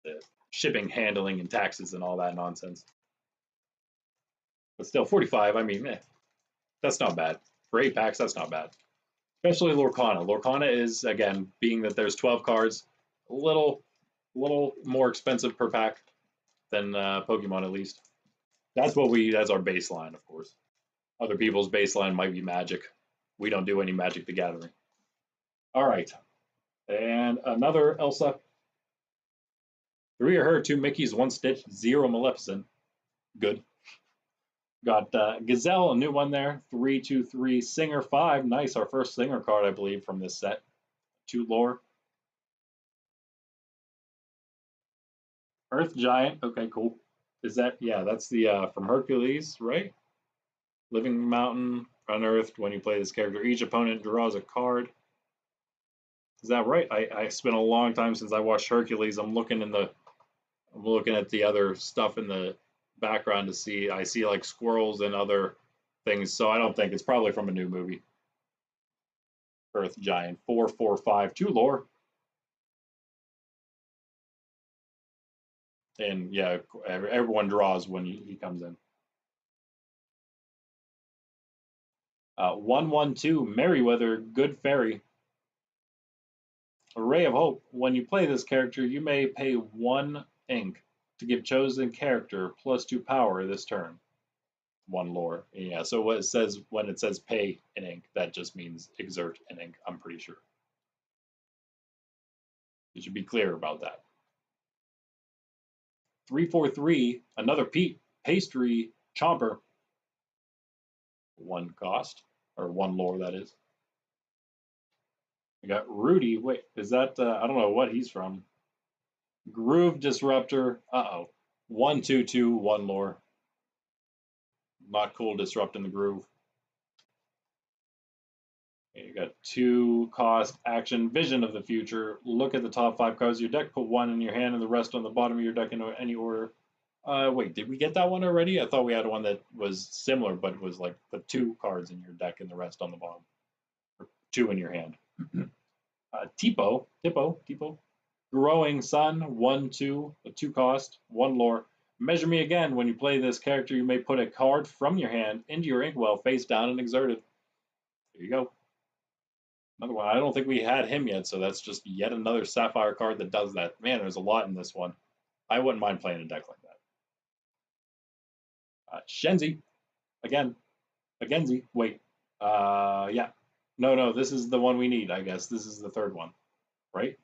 the shipping, handling, and taxes and all that nonsense. But still, 45, I mean, that's not bad. For 8 packs, that's not bad. Especially Lorcana. Lorcana is, again, being that there's 12 cards, a little more expensive per pack than Pokemon, at least. That's our baseline, of course. Other people's baseline might be Magic. We don't do any Magic the Gathering. All right. And another Elsa. 3 of her, 2 Mickeys, 1 Stitch, 0 Maleficent. Good. Got Gazelle, a new one there. 3, 2, 3. Singer, 5. Nice. Our first Singer card, I believe, from this set. 2 lore. Earth Giant. Okay, cool. Is that, yeah, that's the from Hercules, right? Living Mountain, unearthed when you play this character. Each opponent draws a card. Is that right? It's been a long time since I watched Hercules. I'm looking at the other stuff in the background to see. I see like squirrels and other things, so I don't think it's probably from a new movie. Earth Giant, 4, 4, 5, 2 lore. And yeah, everyone draws when he comes in. 1, 1, 2, Merryweather, Good Fairy. A Ray of Hope. When you play this character, you may pay 1 ink to give chosen character +2 power this turn. 1 lore. Yeah, so what it says when it says pay an ink, that just means exert an ink, I'm pretty sure. You should be clear about that. 3, 4, 3, another Pastry Chomper. 1 cost, or 1 lore, that is. We got Rudy. Wait, is that, I don't know what he's from. Groove Disruptor. Uh-oh. 1, 2, 2, 1 lore. Not cool, disrupting the groove. Okay, you got 2 cost, action, Vision of the Future. Look at the top 5 cards of your deck, put 1 in your hand and the rest on the bottom of your deck in any order. Wait, did we get that one already? I thought we had one that was similar, but it was like the 2 cards in your deck and the rest on the bottom. Or 2 in your hand. Tipo. Growing Sun, 1, 2, a 2 cost, 1 lore. Measure Me Again. When you play this character, you may put a card from your hand into your inkwell, face down, and exert it. There you go. Another one. I don't think we had him yet, so that's just yet another Sapphire card that does that. Man, there's a lot in this one. I wouldn't mind playing a deck like that. Shenzi. Again. Agenzi. Wait. Yeah. No, this is the one we need, I guess. This is the 3rd one, right?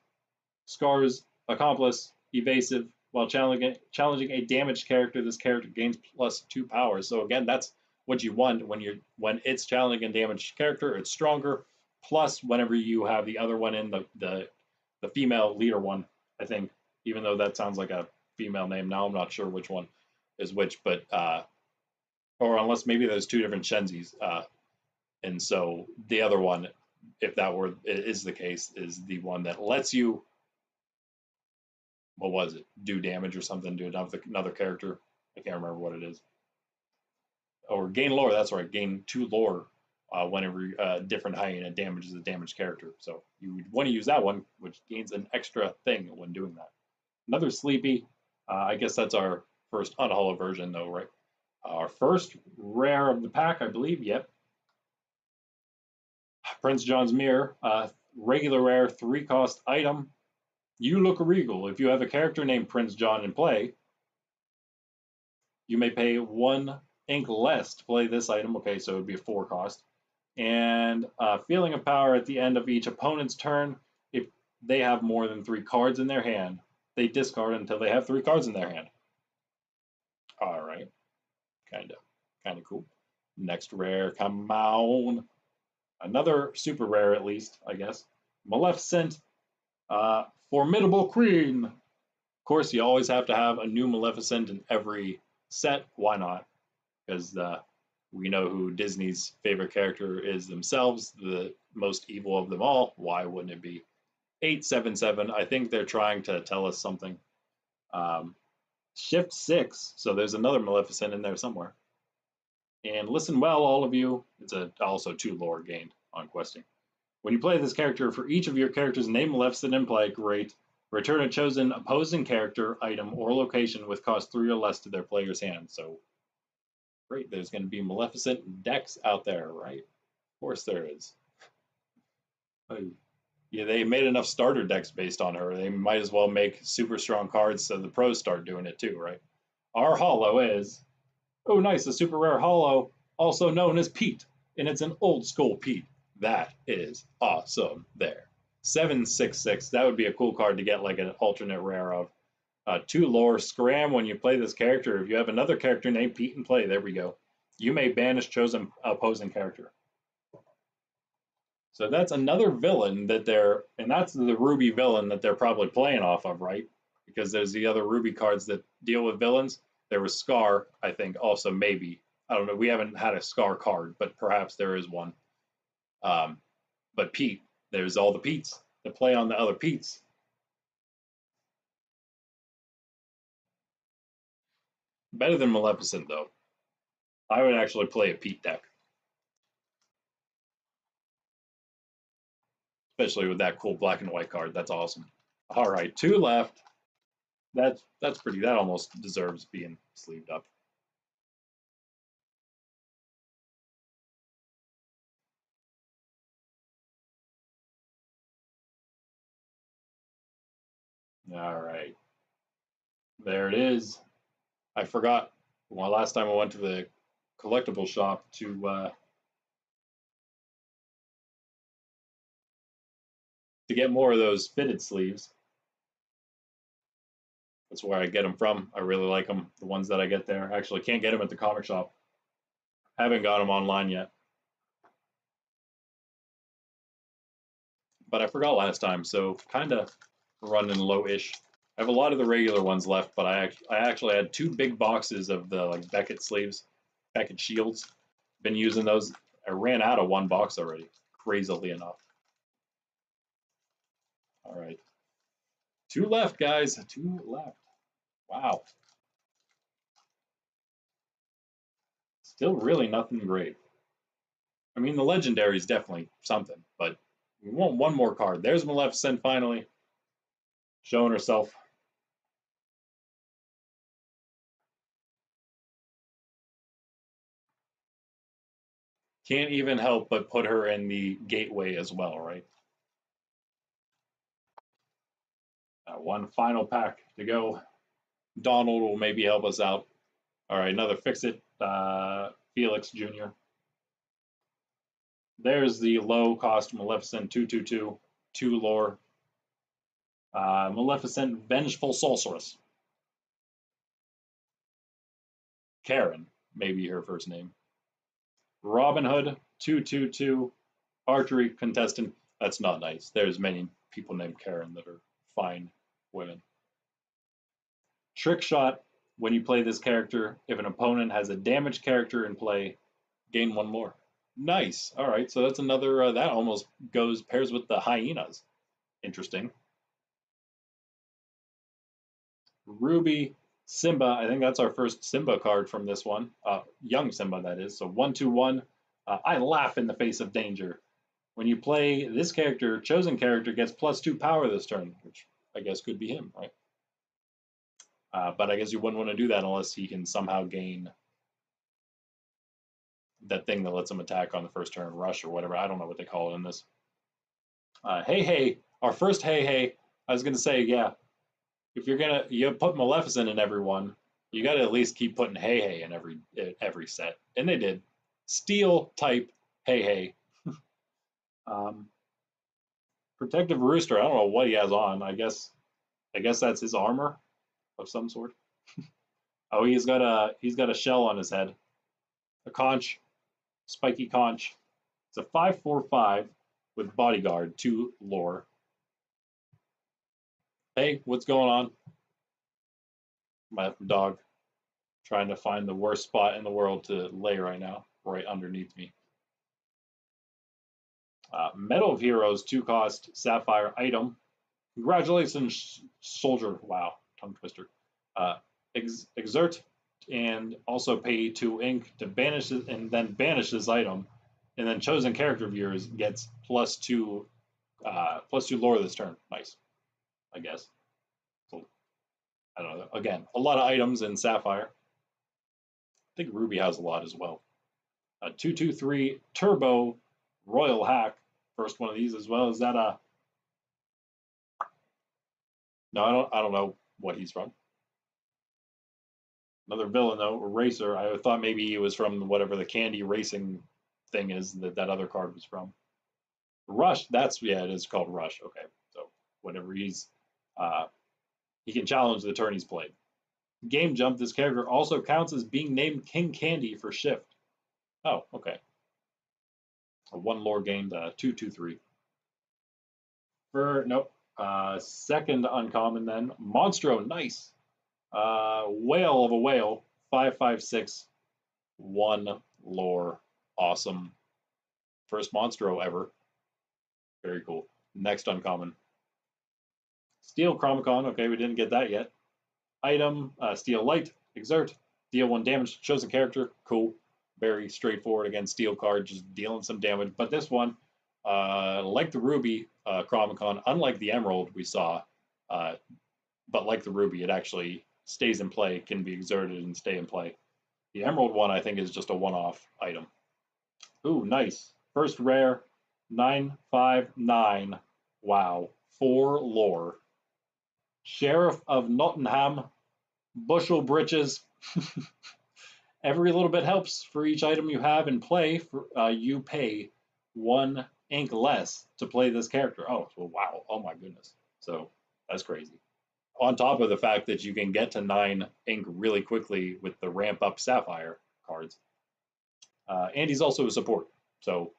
Scars, Accomplice, Evasive. While challenging a damaged character, this character gains +2 power. So again, that's what you want when it's challenging a damaged character. It's stronger. Plus, whenever you have the other one in the female leader one, I think, even though that sounds like a female name now, I'm not sure which one is which, but or unless maybe there's 2 different Shenzis, and so the other one, if that is the case, is the one that lets you, what was it, do damage or something to another character. I can't remember what it is. Or gain lore, that's right, gain 2 lore whenever different hyena damages a damaged character. So you would want to use that one, which gains an extra thing when doing that. Another Sleepy. I guess that's our first unhollow version, though, right? Our first rare of the pack, I believe. Yep. Prince John's Mirror. Regular rare, 3 cost item. You look regal. If you have a character named Prince John in play, you may pay 1 ink less to play this item. Okay, so it would be a 4 cost. And Feeling of Power at the end of each opponent's turn. If they have more than 3 cards in their hand, they discard until they have 3 cards in their hand. All right, kind of cool. Next rare, come on. Another super rare, at least, I guess. Maleficent, Formidable Queen. Of course, you always have to have a new Maleficent in every set. Why not? Because We know who Disney's favorite character is themselves, the most evil of them all. Why wouldn't it be? 877. I think they're trying to tell us something. Shift 6. So there's another Maleficent in there somewhere. And listen well, all of you. It's also 2 lore gained on questing. When you play this character, for each of your characters named Maleficent in play, great. Return a chosen opposing character, item, or location with cost 3 or less to their player's hand. So, great. There's going to be Maleficent decks out there, right? Of course there is. Yeah, they made enough starter decks based on her. They might as well make super strong cards so the pros start doing it too, right? Our holo is, oh nice, a super rare holo, also known as Pete, and it's an old school Pete. That is awesome there. 766, that would be a cool card to get like an alternate rare of. 2 lore, scram when you play this character. If you have another character named Pete in play, there we go. You may banish chosen opposing character. So that's another villain that and that's the Ruby villain that they're probably playing off of, right? Because there's the other Ruby cards that deal with villains. There was Scar, I think, also maybe. I don't know. We haven't had a Scar card, but perhaps there is one. But Pete, there's all the Petes that play on the other Petes. Better than Maleficent, though. I would actually play a Pete deck. Especially with that cool black and white card. That's awesome. All right, 2 left. That's pretty. That almost deserves being sleeved up. All right. There it is. I forgot. Well, last time I went to the collectible shop to get more of those fitted sleeves. That's where I get them from. I really like them. The ones that I get there. Actually, can't get them at the comic shop. Haven't got them online yet. But I forgot last time, so kind of running low-ish. I have a lot of the regular ones left, but I actually had 2 big boxes of the like Beckett sleeves, Beckett shields. Been using those. I ran out of 1 box already, crazily enough. All right. 2 left, guys. 2 left. Wow. Still really nothing great. I mean, the legendary is definitely something, but we want 1 more card. There's Maleficent finally showing herself. Can't even help but put her in the gateway as well, right? 1 final pack to go. Donald will maybe help us out. All right, another Fix-It, Felix Jr. There's the low-cost Maleficent 2/2/2, 2 lore. Maleficent Vengeful Sorceress. Karen, maybe her first name. Robin Hood 2/2/2, archery contestant. That's not nice. There's many people named Karen that are fine women. Trick Shot. When you play this character, if an opponent has a damaged character in play, gain 1 more. Nice. All right, so that's another. That almost pairs with the hyenas. Interesting. Ruby Simba. I think that's our first Simba card from this one. Young Simba, that is. So 1/2/1. I laugh in the face of danger. When you play this character, chosen character gets +2 power this turn, which I guess could be him, right? But I guess you wouldn't want to do that unless he can somehow gain that thing that lets him attack on the first turn, rush or whatever. I don't know what they call it in this. Hey, our first hey. I was gonna say, yeah. If you put Maleficent in every one, you got to at least keep putting hey in every set, and they did. Steel type hey. Protective Rooster. I don't know what he has on. I guess that's his armor of some sort. Oh, he's got a shell on his head, a conch, spiky conch. It's a 5/4/5 with bodyguard, 2 lore. Hey, what's going on? My dog Trying to find the worst spot in the world to lay right now, right underneath me. Medal of Heroes, 2-cost Sapphire item. Congratulations, soldier. Wow, tongue twister. Exert and also pay 2 ink to banish it, and then banish this item. And then chosen character viewers gets +2 lore this turn. Nice, I guess. So, I don't know. Again, a lot of items in Sapphire. I think Ruby has a lot as well. 2/2/3 Turbo Royal Hack. First one of these as well. Is that a? No, I don't know what he's from. Another villain though, Racer. I thought maybe he was from whatever the candy racing thing is that other card was from. Rush. That's yeah, it is called Rush. Okay, so whatever he can challenge the turn he's played. Game Jump. This character also counts as being named King Candy for Shift. Oh, okay. A 1 lore gained, 2/2/3. For nope. Second uncommon then. Monstro, nice. Whale of a whale, 5/5/6, 1 lore. Awesome. First Monstro ever. Very cool. Next uncommon. Steel Chromicon, okay, we didn't get that yet. Item, Steel Light, Exert, deal 1 damage to chosen character, cool. Very straightforward, again, steel card, just dealing some damage. But this one, like the Ruby Chromicon, unlike the Emerald we saw, but like the Ruby, it actually stays in play, can be exerted and stay in play. The Emerald one, I think, is just a one-off item. Ooh, nice. First rare, 9/5/9. Wow. 4 lore. Sheriff of Nottingham, Bushel Breeches. Every little bit helps. For each item you have in play, you pay 1 ink less to play this character. Oh, well, wow. Oh my goodness. So that's crazy. On top of the fact that you can get to 9 ink really quickly with the ramp up Sapphire cards. And he's also a support. So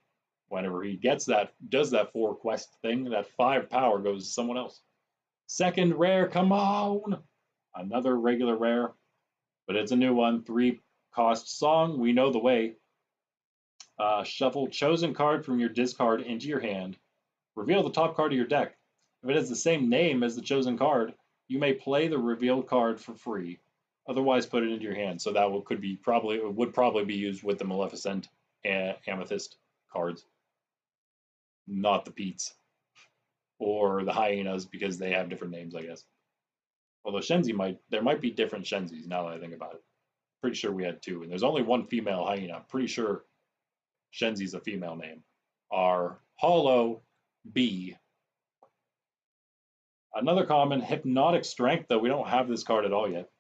whenever he does that 4 quest thing, that 5 power goes to someone else. Second rare, come on! Another regular rare, but it's a new one. 3-cost Song, we know the way. Shuffle chosen card from your discard into your hand. Reveal the top card of your deck. If it has the same name as the chosen card, you may play the revealed card for free. Otherwise, put it into your hand. So that would probably be used with the Maleficent and Amethyst cards, not the Peats or the Hyenas, because they have different names, I guess. Although Shenzi there might be different Shenzis now that I think about it. Pretty sure we had 2, and there's only 1 female hyena. I'm pretty sure Shenzi's a female name. Our Hollow B. Another common, Hypnotic Strength, though we don't have this card at all yet.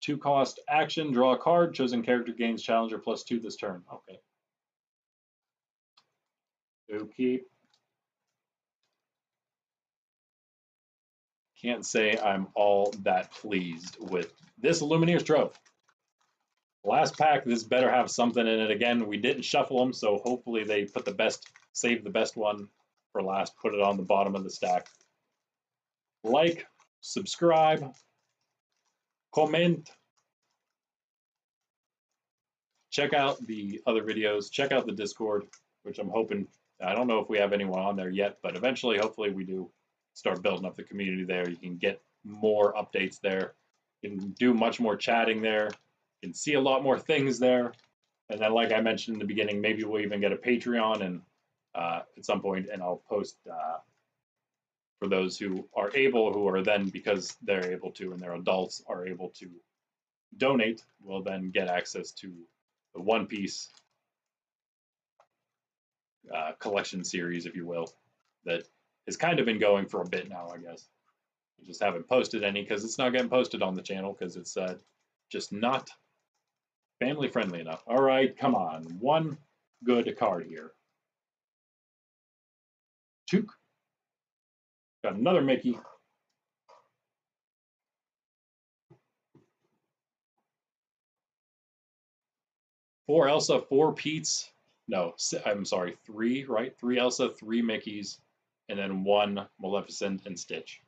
2-cost action, draw a card, chosen character gains challenger +2 this turn. Okay. Okay. Can't say I'm all that pleased with this Illumineer's Trove. Last pack, this better have something in it. Again, we didn't shuffle them, so hopefully they put save the best one for last, put it on the bottom of the stack. Like, subscribe, comment, check out the other videos, check out the Discord, which I'm hoping, I don't know if we have anyone on there yet, but eventually, hopefully we do start building up the community there. You can get more updates there. You can do much more chatting there. You can see a lot more things there. And then, like I mentioned in the beginning, maybe we'll even get a Patreon and at some point, and I'll post for those who are able, who are then, because they're able to and they're adults, are able to donate, will then get access to the One Piece collection series, if you will, that has kind of been going for a bit now, I guess. I just haven't posted any because it's not getting posted on the channel because it's just not family friendly enough. All right, come on. 1 good card here. Took. Got another Mickey. 4 Elsa, 4 Pete's. No, I'm sorry, 3, right? 3 Elsa, 3 Mickeys, and then 1 Maleficent and Stitch.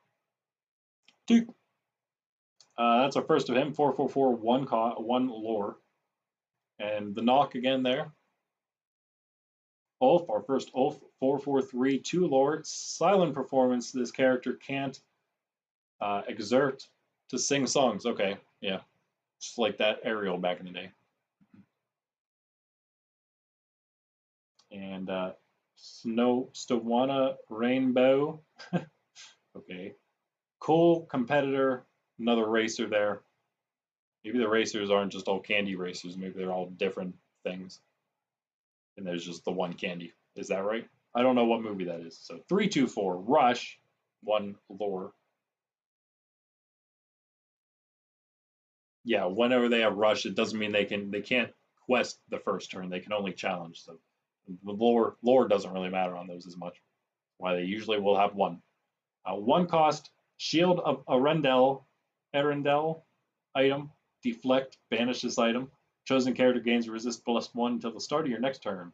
Took. That's our first of him. 4/4/4, one lore. And the knock again there. Ulf, our first Ulf, 4/4/3, 2 lore. Silent performance. This character can't exert to sing songs. Okay, yeah. Just like that Ariel back in the day. And Stowana Rainbow. Okay. Cool competitor, another racer there. Maybe the racers aren't just all candy racers. Maybe they're all different things. And there's just the one candy. Is that right? I don't know what movie that is. So 3/2/4, Rush, 1 lore. Yeah, whenever they have Rush, it doesn't mean they can't quest the first turn. They can only challenge. So the lore doesn't really matter on those as much. Why they usually will have 1. 1 cost, Shield of Erendel item, deflect, banish this item. Chosen character gains resist +1 until the start of your next turn.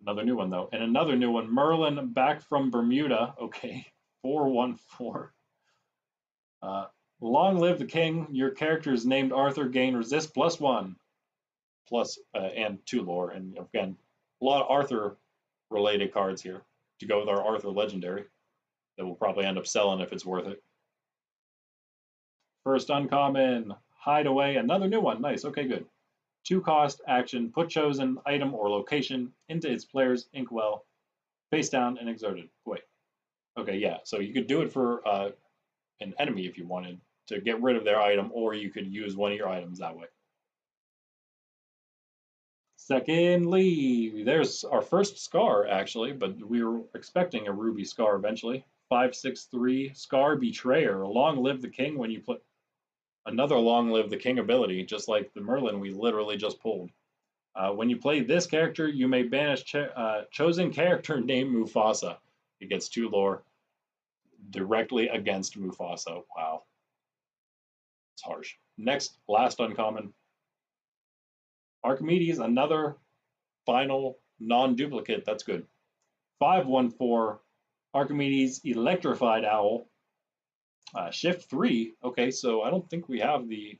Another new one though, and another new one, Merlin back from Bermuda. Okay, 4/1/4. Long live the king. Your character is named Arthur. Gain resist +1, and 2 lore. And again, a lot of Arthur related cards here to go with our Arthur legendary that we'll probably end up selling if it's worth it. First uncommon, Hideaway, another new one. Nice. Okay, good. 2 cost action, put chosen item or location into its player's inkwell, face down and exerted. Wait. Okay, yeah. So you could do it for an enemy if you wanted to get rid of their item, or you could use one of your items that way. Secondly, there's our first Scar actually, but we were expecting a Ruby Scar eventually. 5/6/3 Scar Betrayer. Long live the king when you put another Long live the king ability, just like the Merlin we literally just pulled. When you play this character, you may banish chosen character named Mufasa. It gets 2 lore directly against Mufasa. Wow. It's harsh. Next, last uncommon. Archimedes, another final non-duplicate. That's good. 5/1/4 Archimedes Electrified Owl. Shift 3. Okay, so I don't think we have the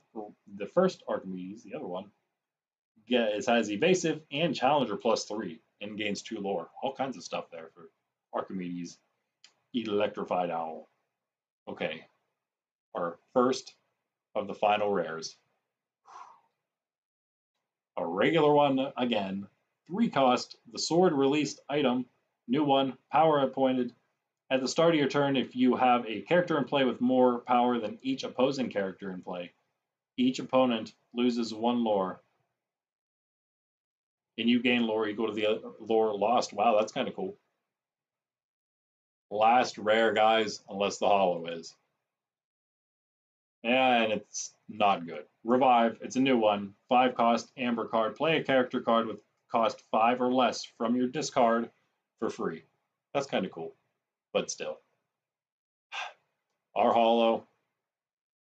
first Archimedes, the other one. Yeah, it has evasive and challenger +3 and gains 2 lore. All kinds of stuff there for Archimedes Electrified Owl. Okay, our first of the final rares. A regular one again. 3 cost, the sword released item, new one, power appointed. At the start of your turn, if you have a character in play with more power than each opposing character in play, each opponent loses 1 lore. And you gain lore equal to the lore lost. Wow, that's kind of cool. Last rare, guys, unless the holo is. And it's not good. Revive, it's a new one. 5 cost, amber card. Play a character card with cost 5 or less from your discard for free. That's kind of cool, but still. Our holo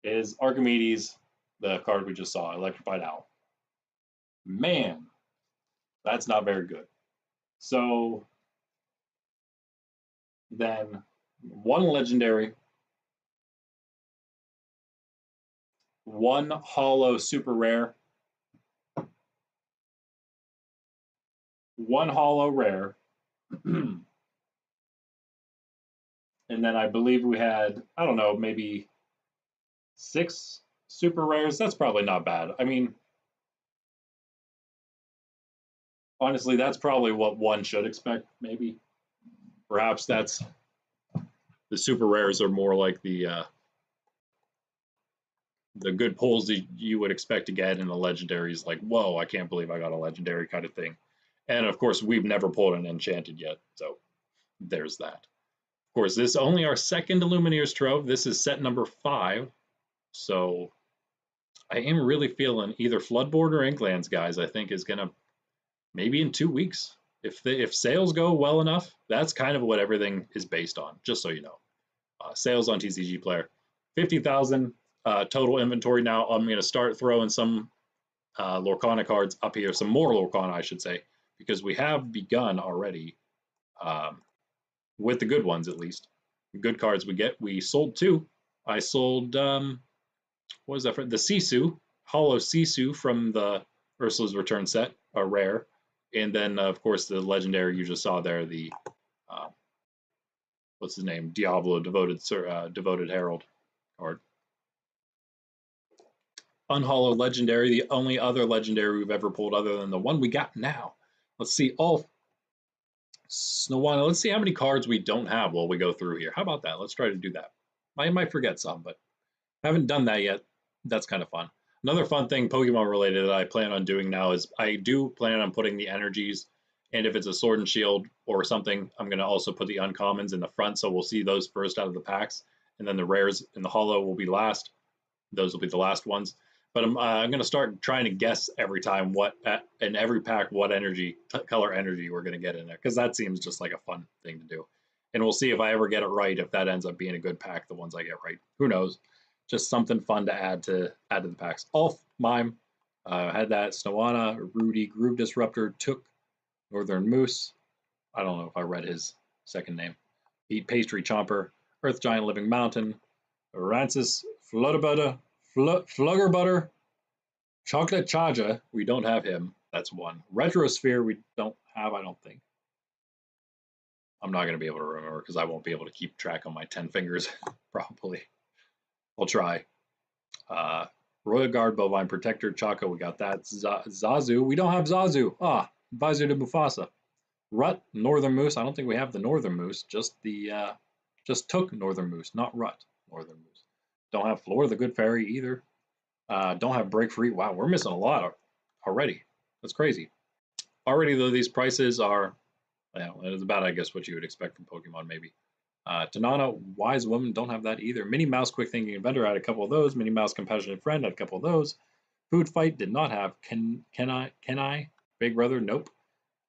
is Archimedes, the card we just saw, Electrified Owl. Man, that's not very good. So then 1 legendary, 1 holo super rare, 1 holo rare, and then I believe we had, I don't know, maybe 6 super rares. That's probably not bad. I mean, honestly, that's probably what one should expect, maybe. Perhaps that's the super rares are more like the good pulls that you would expect to get in the legendaries, like, whoa, I can't believe I got a legendary kind of thing. And of course, we've never pulled an enchanted yet, so there's that. Of course, this is only our second Illumineer's Trove. This is set number 5, so I am really feeling either Floodboard or Inklands, guys, I think is going to, maybe in 2 weeks. If sales go well enough, that's kind of what everything is based on, just so you know. Sales on TCG Player. 50,000 total inventory now. I'm going to start throwing some Lorcana cards up here, some more Lorcana, I should say, because we have begun already with the good ones, at least. Good cards we get. We sold 2. I sold what was that for? The Sisu, Hollow Sisu from the Ursula's Return set, a rare, and then of course the legendary you just saw there, the uh, what's his name? Diablo Devoted Herald card. Unhollow legendary, the only other legendary we've ever pulled other than the one we got now. Let's see. Oh, Snowana. Let's see how many cards we don't have while we go through here. How about that? Let's try to do that. I might forget some, but I haven't done that yet. That's kind of fun. Another fun thing Pokemon related that I plan on doing now is I do plan on putting the energies, and if it's a Sword and Shield or something, I'm going to also put the uncommons in the front, so we'll see those first out of the packs, and then the rares in the holo will be last. Those will be the last ones. But I'm going to start trying to guess every time what in every pack what energy color energy we're going to get in there, because that seems just like a fun thing to do. And we'll see if I ever get it right, if that ends up being a good pack, the ones I get right. Who knows? Just something fun to add to the packs. Ulf, Mime, had that. Snowana, Rudy, Groove Disruptor, Took, Northern Moose. I don't know if I read his second name. Eat Pastry Chomper, Earth Giant Living Mountain, Rancis, Flutterbutter, Fluggerbutter, Chocolate Chaja. We don't have him. That's one. Retrosphere we don't have, I don't think. I'm not going to be able to remember because I won't be able to keep track on my 10 fingers, probably. I'll try. Royal Guard, Bovine Protector, Chaco, we got that. Zazu, we don't have Zazu. Advisor to Mufasa. Rut, Northern Moose, I don't think we have the Northern Moose, just Took Northern Moose, not Rut, Northern Moose. Don't have Floor the Good Fairy either. Don't have Break Free. Wow, we're missing a lot already. That's crazy. Already though, these prices are, well, it's about, I guess, what you would expect from Pokemon maybe. Tanana, Wise Woman, don't have that either. Minnie Mouse, Quick Thinking Inventor, had a couple of those. Minnie Mouse, Compassionate Friend, had a couple of those. Food Fight, did not have. Can I? Big Brother, nope.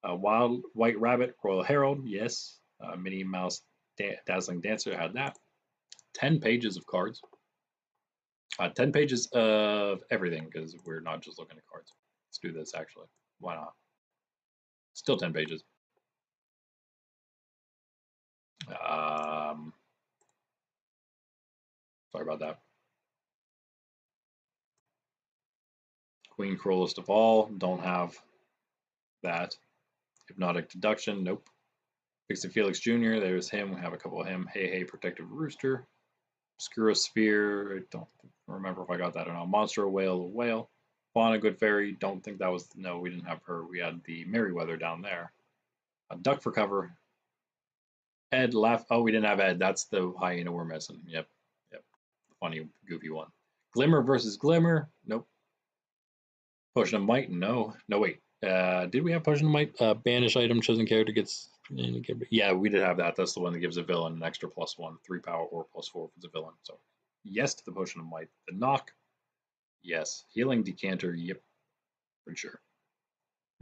Wild White Rabbit, Royal Herald, yes. Minnie Mouse, Dazzling Dancer, had that. 10 pages of cards. 10 pages of everything, because we're not just looking at cards. Let's do this, actually. Why not? Still 10 pages. Sorry about that. Queen Cruelest of All, don't have that. Hypnotic Deduction, nope. Fixie Felix Jr., there's him. We have a couple of him. Hey Hey Protective Rooster. Obscurosphere, I don't remember if I got that or not. Monster Whale. Fauna Good Fairy, don't think that was, no, we didn't have her. We had the Merryweather down there. A Duck for cover. Ed Laugh, oh, we didn't have Ed. That's the hyena we're missing. Yep. Funny, goofy one. Glimmer versus Glimmer, nope. Potion of Might, no. No, wait. Did we have Potion of Might? Banish item, chosen character gets. Yeah, we did have that. That's the one that gives a villain an extra +1, 3 power or +4 if it's a villain. So, yes to the Potion of Might. The Knock, yes. Healing Decanter, yep. Pretty sure.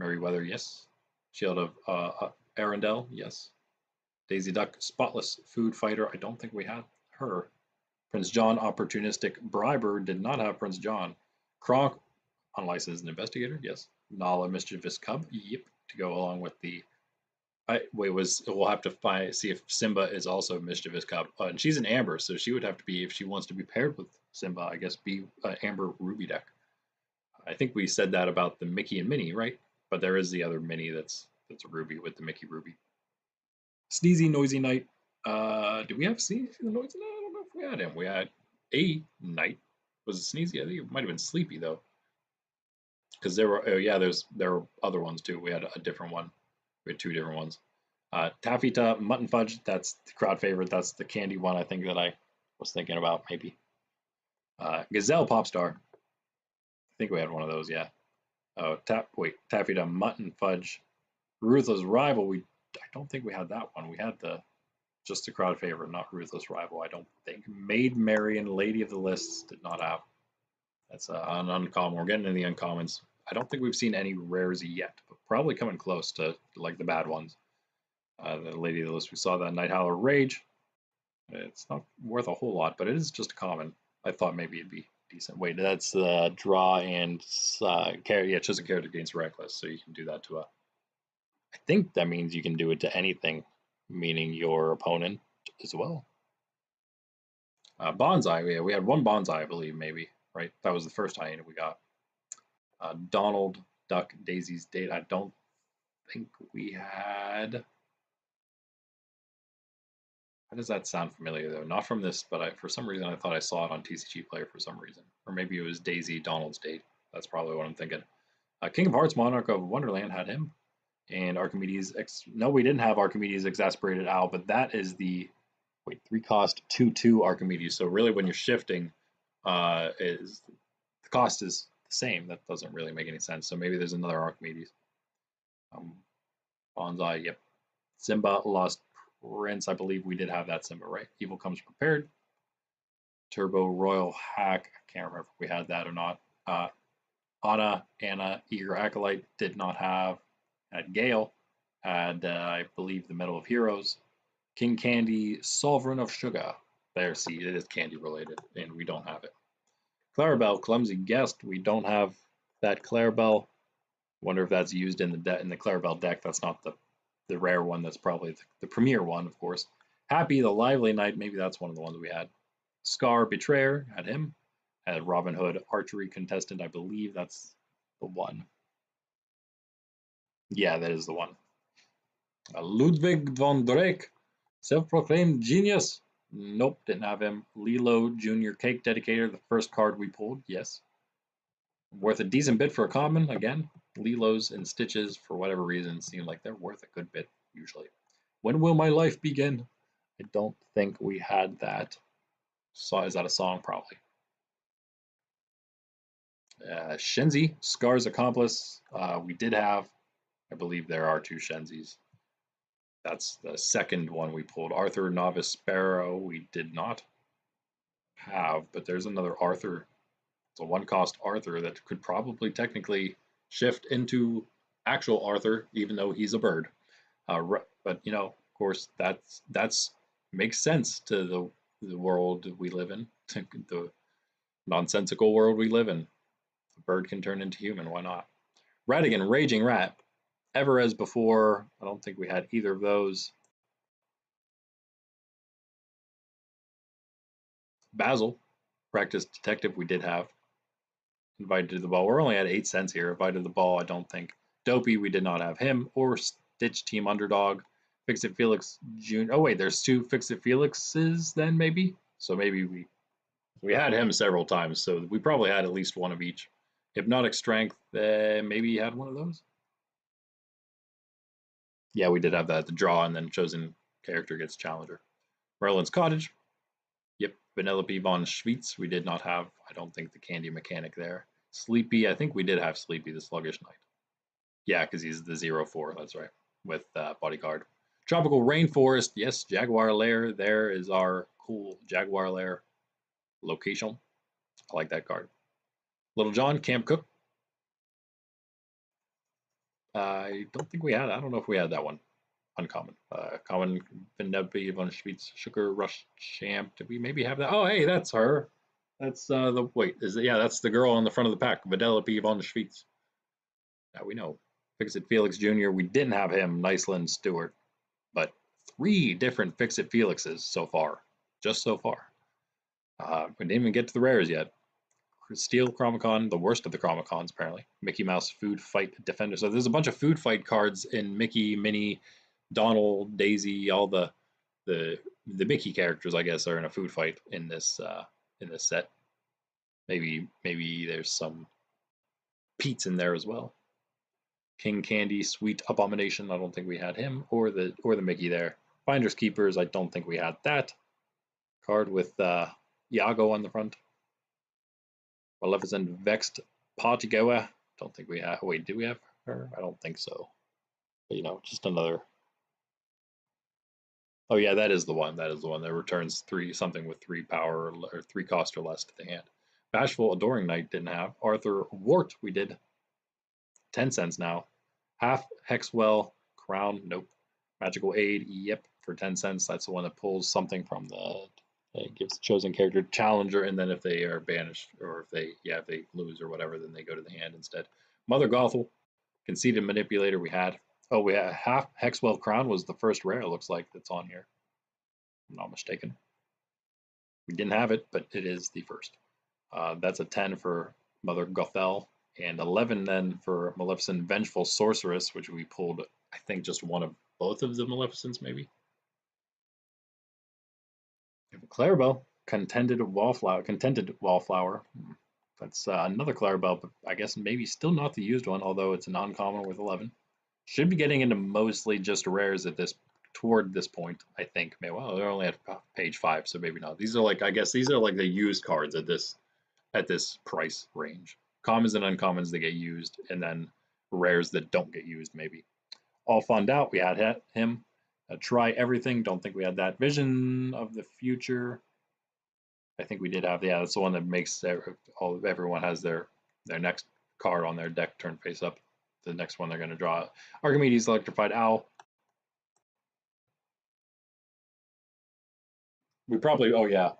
Merryweather, yes. Shield of Arendelle, yes. Daisy Duck, Spotless Food Fighter, I don't think we had her. Prince John, Opportunistic Briber, did not have Prince John. Kronk, Unlicensed Investigator, yes. Nala, Mischievous Cub, yep, to go along with the. We'll have to see if Simba is also Mischievous Cub. And she's an Amber, so she would have to be, if she wants to be paired with Simba, I guess, be Amber Ruby deck. I think we said that about the Mickey and Minnie, right? But there is the other Minnie that's a Ruby with the Mickey Ruby. Sneezy Noisy Knight. Did we have Sneezy the Noisy Knight? I don't know if we had him. We had a Knight. Was it Sneezy? I think it might have been Sleepy though. Because there were, there were other ones too. We had a different one. We had 2 different ones. Taffeta, Mutton Fudge, that's the crowd favorite. That's the candy one I think that I was thinking about maybe. Gazelle Popstar. I think we had one of those, yeah. Oh, Taffeta, Mutton Fudge. Ruthless Rival, I don't think we had that one. We had just the crowd favorite, not Ruthless Rival, I don't think. Maid Marian, Lady of the Lists, did not have. That's an uncommon. We're getting in the uncommons. I don't think we've seen any rares yet, but probably coming close to like the bad ones. The Lady of the List, we saw that. Night Howler Rage. It's not worth a whole lot, but it is just common. I thought maybe it'd be decent. Wait, that's draw and choose a character against Reckless, so you can do that to a. I think that means you can do it to anything, meaning your opponent as well. Bonsai, yeah, we had one Bonsai, I believe, maybe, right? That was the first hyena we got. Donald Duck Daisy's Date. I don't think we had. How does that sound familiar though? Not from this, but for some reason I thought I saw it on TCG Player for some reason, or maybe it was Daisy Donald's Date. That's probably what I'm thinking. King of Hearts, Monarch of Wonderland had him, and Archimedes. No, we didn't have Archimedes Exasperated Owl, but that is the 3-cost 2/2 Archimedes. So really, when you're shifting, is the cost is the same. That doesn't really make any sense. So maybe there's another Archimedes. Bonsai, yep. Simba Lost Prince, I believe we did have that Simba, right? Evil Comes Prepared. Turbo Royal Hack, I can't remember if we had that or not. Anna, Eager Acolyte did not have. Had Gale, had I believe the Medal of Heroes. King Candy, Sovereign of Sugar. There, see, it is candy related, and we don't have it. Clarabelle, Clumsy Guest, we don't have that Clarabelle. Wonder if that's used in the Clarabelle deck. That's not the rare one. That's probably the premier one, of course. Happy, the Lively Knight, maybe that's one of the ones we had. Scar Betrayer, had him. Had Robin Hood, Archery Contestant, I believe that's the one. Yeah, that is the one. Ludwig von Drake, self-proclaimed genius. Nope, didn't have him. Lilo Jr. Cake Dedicator, the first card we pulled, yes. Worth a decent bit for a common, again. Lilos and Stitches, for whatever reason, seem like they're worth a good bit, usually. When will my life begin? I don't think we had that. So, is that a song? Probably. Shenzi, Scar's Accomplice. We did have, I believe there are 2 Shenzis. That's the second one we pulled. Arthur Novice Sparrow, we did not have, but there's another Arthur. It's a 1-cost Arthur that could probably technically shift into actual Arthur, even though he's a bird. But of course, that's makes sense to the world we live in, the nonsensical world we live in. The bird can turn into human. Why not? Ratigan, Raging Rat. Ever as before. I don't think we had either of those. Basil, Practice Detective, we did have. Invited to the Ball. We're only at 8 cents here. Invited to the Ball, I don't think. Dopey, we did not have him. Or Stitch Team Underdog. Fix It Felix Jr. Oh, wait, there's 2 Fix It Felixes then, maybe? So maybe we had him several times, so we probably had at least one of each. Hypnotic Strength, maybe he had one of those? Yeah, we did have that. The draw, and then chosen character gets Challenger. Merlin's Cottage. Yep, Vanellope von Schweetz, we did not have. I don't think the candy mechanic there. Sleepy, I think we did have Sleepy, the Sluggish Knight. Yeah, because he's the 0/4, that's right, with Bodyguard. Tropical Rainforest, yes, Jaguar Lair. There is our cool Jaguar Lair location. I like that card. Little John, Camp Cook. I don't think we had. I don't know if we had that one. Uncommon. Common Vanellope von Schweetz Sugar Rush Champ. Did we maybe have that? Oh, hey, that's her. That's that's the girl on the front of the pack. Vanellope von Schweetz. Now we know. Fix It Felix Jr. We didn't have him. Niceland Stewart, but 3 different Fix It Felixes so far. Just so far. We didn't even get to the rares yet. Steel Chromicon, the worst of the Chromicons, apparently. Mickey Mouse Food Fight Defender. So there's a bunch of food fight cards in Mickey, Minnie, Donald, Daisy, all the Mickey characters, I guess, are in a food fight in this set. Maybe there's some Pete's in there as well. King Candy, Sweet Abomination. I don't think we had him or the Mickey there. Finders Keepers. I don't think we had that card with Iago on the front. Maleficent Vexed Partigoa. Don't think we have. Wait, did we have her? I don't think so. But, just another. Oh yeah, that is the one. That is the one that returns 3 something with 3 power or 3 cost or less to the hand. Bashful Adoring Knight didn't have. Arthur Wart we did. 10 cents now. Half Hexwell Crown. Nope. Magical Aid. Yep, for 10 cents. That's the one that pulls something from the. It gives the chosen character Challenger, and then if they are banished or if they lose or whatever, then they go to the hand instead. Mother Gothel, Conceited Manipulator. We had. Oh, we had half Hexwell Crown was the first rare. It looks like that's on here. I'm not mistaken. We didn't have it, but it is the first. That's a 10 for Mother Gothel, and 11 then for Maleficent Vengeful Sorceress, which we pulled, I think, just one of both of the Maleficents, maybe. Clarabelle, Contented Wallflower. That's another Clarabelle, but I guess maybe still not the used one, although it's an uncommon with 11. Should be getting into mostly just rares at toward this point, I think. Well, they're only at page 5, so maybe not. These are like, I guess these are like the used cards at this price range. Commons and uncommons that get used, and then rares that don't get used, maybe. All Fund Out, we had him. Try Everything, don't think we had that. Vision of the Future, I think we did have. Yeah, that's the one that makes everyone has their next card on their deck turned face up. The next one they're going to draw. Archimedes Electrified Owl. We probably, oh yeah.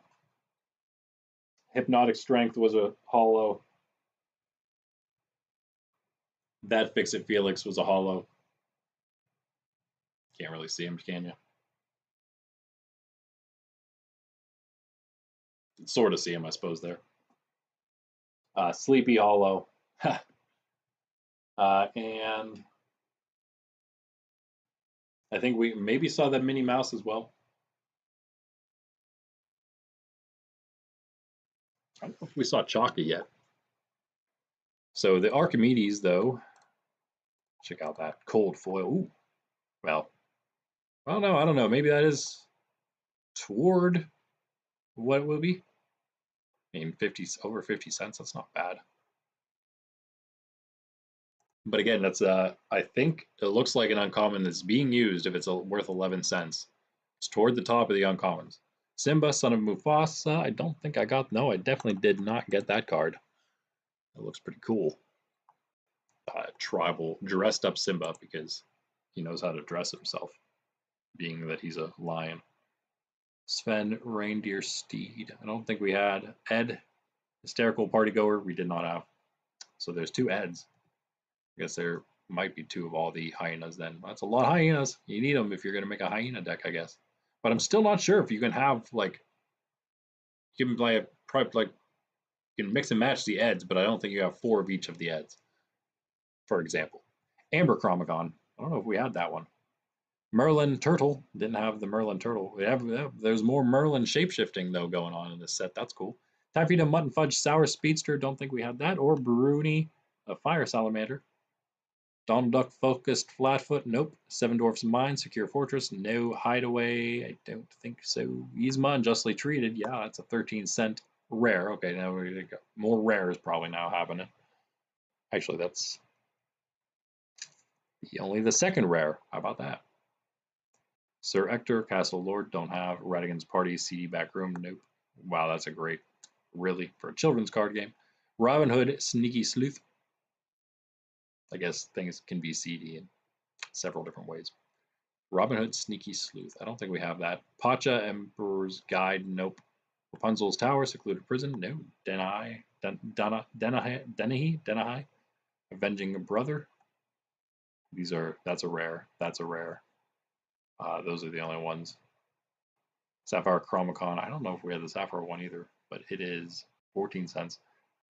Hypnotic Strength was a holo. That Fix It Felix was a holo. Can't really see him, can you? Sort of see him, I suppose, there. Sleepy Hollow. And I think we maybe saw that Minnie Mouse as well. I don't know if we saw Chalky yet. So the Archimedes, though, check out that cold foil. Ooh, well, I don't know. Maybe that is toward what it will be. I mean, over 50 cents. That's not bad. But again, that's I think it looks like an uncommon that's being used if it's worth 11 cents. It's toward the top of the uncommons. Simba, Son of Mufasa. I don't think I got. No, I definitely did not get that card. It looks pretty cool. Tribal dressed up Simba because he knows how to dress himself, being that he's a lion. Sven, Reindeer Steed. I don't think we had. Ed, Hysterical Party Goer. We did not have. So there's 2 Eds. I guess there might be 2 of all the hyenas then. That's a lot of hyenas. You need them if you're going to make a hyena deck, I guess. But I'm still not sure if you can have, like, you can play you can mix and match the Eds, but I don't think you have 4 of each of the Eds, for example. Amber Chromicon. I don't know if we had that one. Merlin Turtle. Didn't have the Merlin Turtle. There's more Merlin shapeshifting, though, going on in this set. That's cool. Taffeta Mutton Fudge Sour Speedster. Don't think we had that. Or Bruni, a Fire Salamander. Donald Duck Focused Flatfoot. Nope. Seven Dwarfs Mine. Secure Fortress. No. Hideaway. I don't think so. Yzma Unjustly Treated. Yeah, that's a 13-cent rare. Okay, now we got more rares probably now happening. Actually, that's only the second rare. How about that? Sir Ector, Castle Lord, don't have. Radigan's Party, CD Backroom, nope. Wow, that's a great, really, for a children's card game. Robin Hood, Sneaky Sleuth. I guess things can be CD in several different ways. Robin Hood, Sneaky Sleuth. I don't think we have that. Pacha, Emperor's Guide, nope. Rapunzel's Tower, Secluded Prison, no. Denahai, Avenging a Brother. That's a rare. That's a rare. Those are the only ones. Sapphire Chromicon. I don't know if we had the Sapphire one either, but it is 14 cents.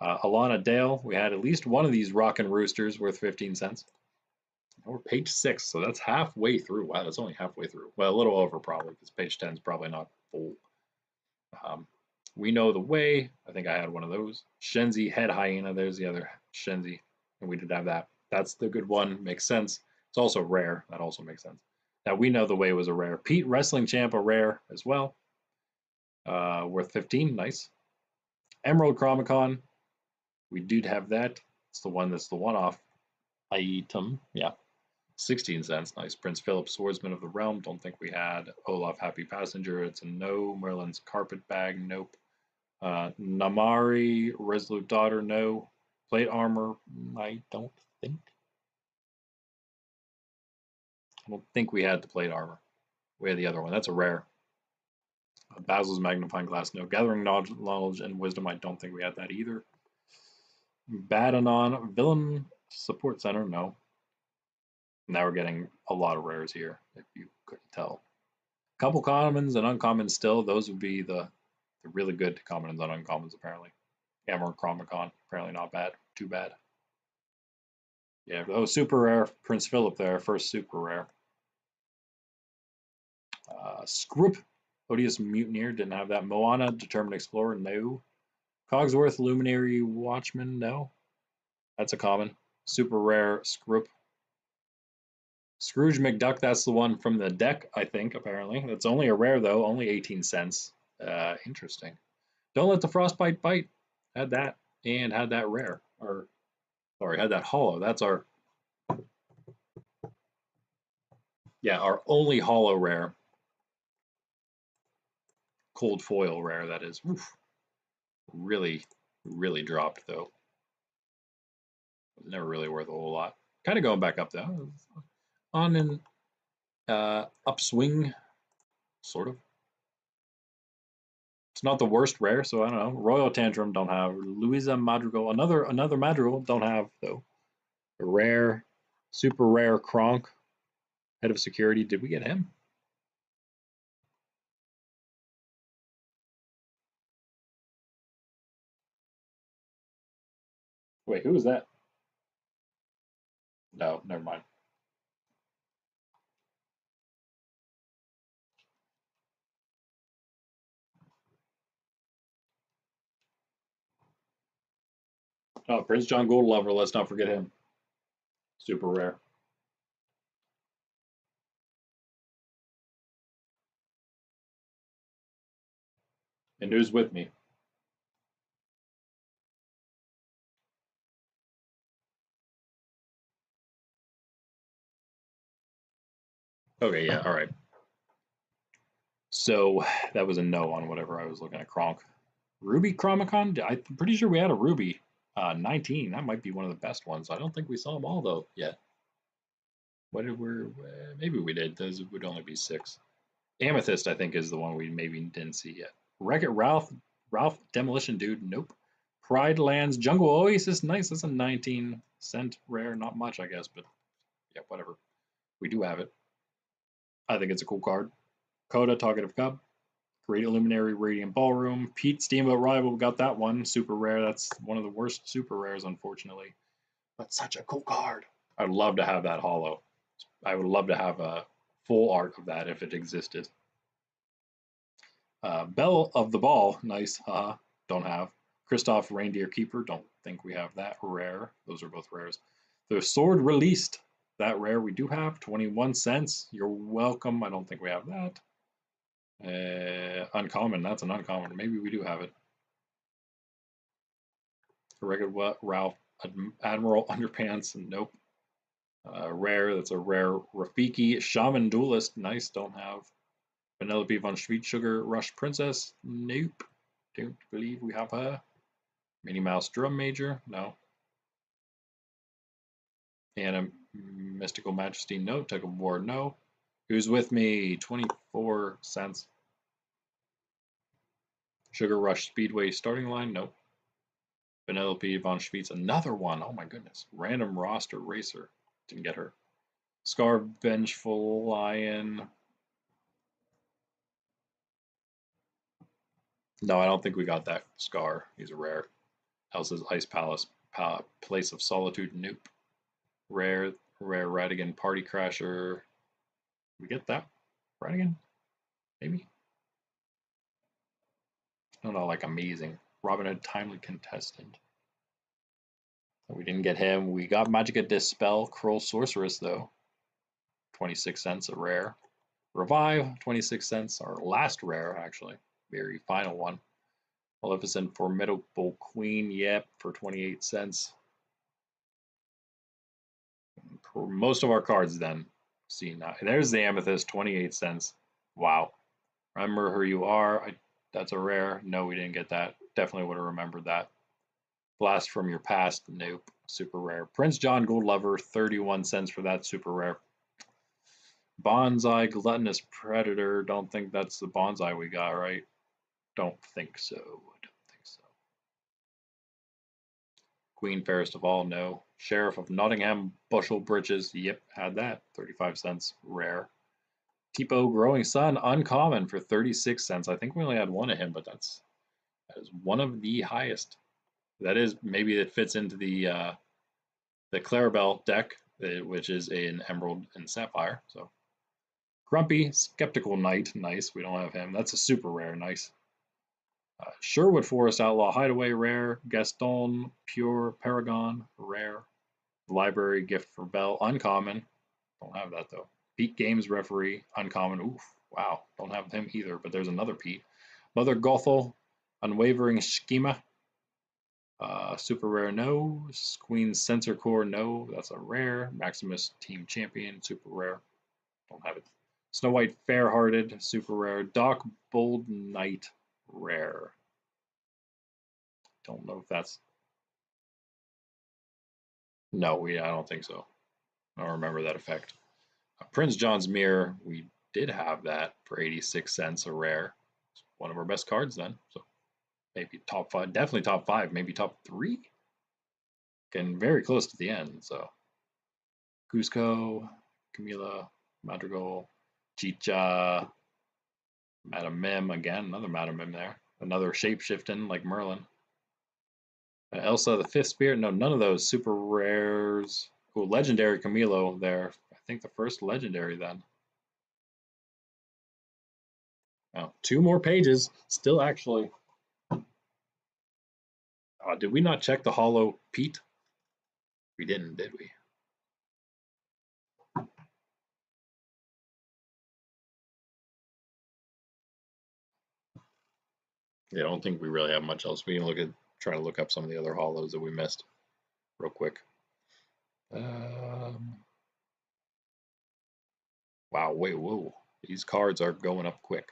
Alana Dale. We had at least one of these Rockin' Roosters worth 15 cents. We're page 6, so that's halfway through. Wow, that's only halfway through. Well, a little over probably, because page 10 is probably not full. We Know the Way. I think I had one of those. Shenzi Head Hyena. There's the other Shenzi, and we did have that. That's the good one. Makes sense. It's also rare. That also makes sense. Now, We Know the Way was a rare. Pete Wrestling Champ, a rare as well. Worth 15. Nice. Emerald Chromicon. We did have that. It's the one that's the one-off item. Yeah. 16 cents. Nice. Prince Philip, Swordsman of the Realm. Don't think we had. Olaf, Happy Passenger. It's a no. Merlin's Carpet Bag. Nope. Namari, Resolute Daughter. No. Plate Armor. I don't think. I don't think we had the Plate Armor. We had the other one. That's a rare. Basil's Magnifying Glass. No. Gathering Knowledge and Wisdom. I don't think we had that either. Badanon, Villain Support Center. No. Now we're getting a lot of rares here, if you couldn't tell. Couple commons and uncommons still. Those would be the The really good commons and uncommons, apparently. Hammer Chromicon, apparently not bad. Too bad. Yeah, oh, super rare. Prince Philip there, first super rare. Scroop, Odious Mutineer, didn't have that. Moana, Determined Explorer, no. Cogsworth, Luminary Watchman, no. That's a common. Super rare, Scroop. Scrooge McDuck, that's the one from the deck, I think, apparently. That's only a rare, though, only 18 cents. Interesting. Don't Let the Frostbite Bite. Had that, and had that rare. Or, sorry, had that hollow. That's our, yeah, our only hollow rare. Cold foil rare, that is. Oof. Really, really dropped, though. Never really worth a whole lot. Kind of going back up, though. On an upswing, sort of. It's not the worst rare, so I don't know. Royal Tantrum, don't have. Louisa Madrigal, another Madrigal, don't have, though. A rare, super rare Kronk, Head of Security. Did we get him? Wait, who was that? No, never mind. Oh, Prince John Goldlover, let's not forget him. Super rare. And who's with me? Okay, yeah, all right. So that was a no on whatever I was looking at. Kronk. Ruby Chromicon? I'm pretty sure we had a Ruby. 19. That might be one of the best ones. I don't think we saw them all, though, yet. What did we? Maybe we did. Those would only be 6. Amethyst, I think, is the one we maybe didn't see yet. Wreck-It Ralph Demolition Dude, nope. Pride Lands Jungle Oasis, nice. That's a 19-cent rare. Not much, I guess, but yeah, whatever. We do have it. I think it's a cool card. Coda, Talkative Cub. Great Illuminary Radiant Ballroom. Pete Steamboat Rival, got that one. Super rare. That's one of the worst super rares, unfortunately. But such a cool card. I'd love to have that hollow. I would love to have a full art of that if it existed. Belle of the Ball, nice. Don't have. Kristoff Reindeer Keeper, don't think we have that rare. Those are both rares. The Sword Released, that rare we do have. 21 cents. You're welcome. I don't think we have that. Uncommon, that's an uncommon. Maybe we do have it. Regular Ralph Admiral Underpants, nope. Rare, that's a rare. Rafiki Shaman Duelist, nice, don't have. Penelope von Sweet Sugar Rush Princess, nope. Don't believe we have her. Minnie Mouse Drum Major, no. Anna Mystical Majesty, no. Tug of War, no. Who's with me? 24 cents. Sugar Rush Speedway Starting Line, nope. Penelope von Schweetz, another one. Oh my goodness. Random Roster Racer. Didn't get her. Scar Vengeful Lion. No, I don't think we got that Scar. He's a rare. Elsa's Ice Palace. Place of Solitude. Nope. Rare Radigan Party Crasher. We get that? Radigan? Maybe? No, not like amazing. Robin Hood Timely Contestant. We didn't get him. We got Magica Dispel. Cruel Sorceress, though. 26 cents, a rare. Revive, 26 cents. Our last rare, actually. Very final one. Maleficent Formidable Queen, yep, for 28 cents. For most of our cards, then. See now. There's the Amethyst, 28 cents. Wow. Remember who you are. That's a rare. No, we didn't get that. Definitely would have remembered that. Blast from Your Past. Nope. Super rare. Prince John Gold Lover. 31 cents for that. Super rare. Bonsai Gluttonous Predator. Don't think that's the bonsai we got, right? Don't think so. Don't think so. Queen Fairest of All. No. Sheriff of Nottingham. Bushel Bridges. Yep, had that. 35 cents. Rare. Tipo Growing Sun, uncommon for 36 cents. I think we only had one of him, but that's That is one of the highest. That is, maybe it fits into the Clarabelle deck, which is an Emerald and Sapphire. So Grumpy, Skeptical Knight, nice. We don't have him. That's a super rare, nice. Sherwood Forest Outlaw Hideaway, rare. Gaston, Pure Paragon, rare. Library Gift for Bell, uncommon. Don't have that though. Pete Games Referee, uncommon. Oof, wow. Don't have him either, but there's another Pete. Mother Gothel, Unwavering Schema. Super rare, no. Queen's Sensor Core, no. That's a rare. Maximus Team Champion, super rare. Don't have it. Snow White Fairhearted, super rare. Doc Bold Knight, rare. Don't know if that's. No, I don't think so. I don't remember that effect. Prince John's Mirror, we did have that for 86 cents, a rare. It's one of our best cards then. So maybe top 5, definitely top 5, maybe top 3. Getting very close to the end. So Cusco, Camila, Madrigal, Chicha, Madame Mim again, another Madame Mim there. Another shapeshifting like Merlin. Elsa the Fifth Spirit, no, none of those super rares. Oh, legendary Camilo there. I think the first legendary then. Oh, 2 more pages. Still actually. Did we not check the Hollow Pete? We didn't, did we? Yeah, I don't think we really have much else. We can try to look up some of the other hollows that we missed real quick. Wow, wait, whoa. These cards are going up quick.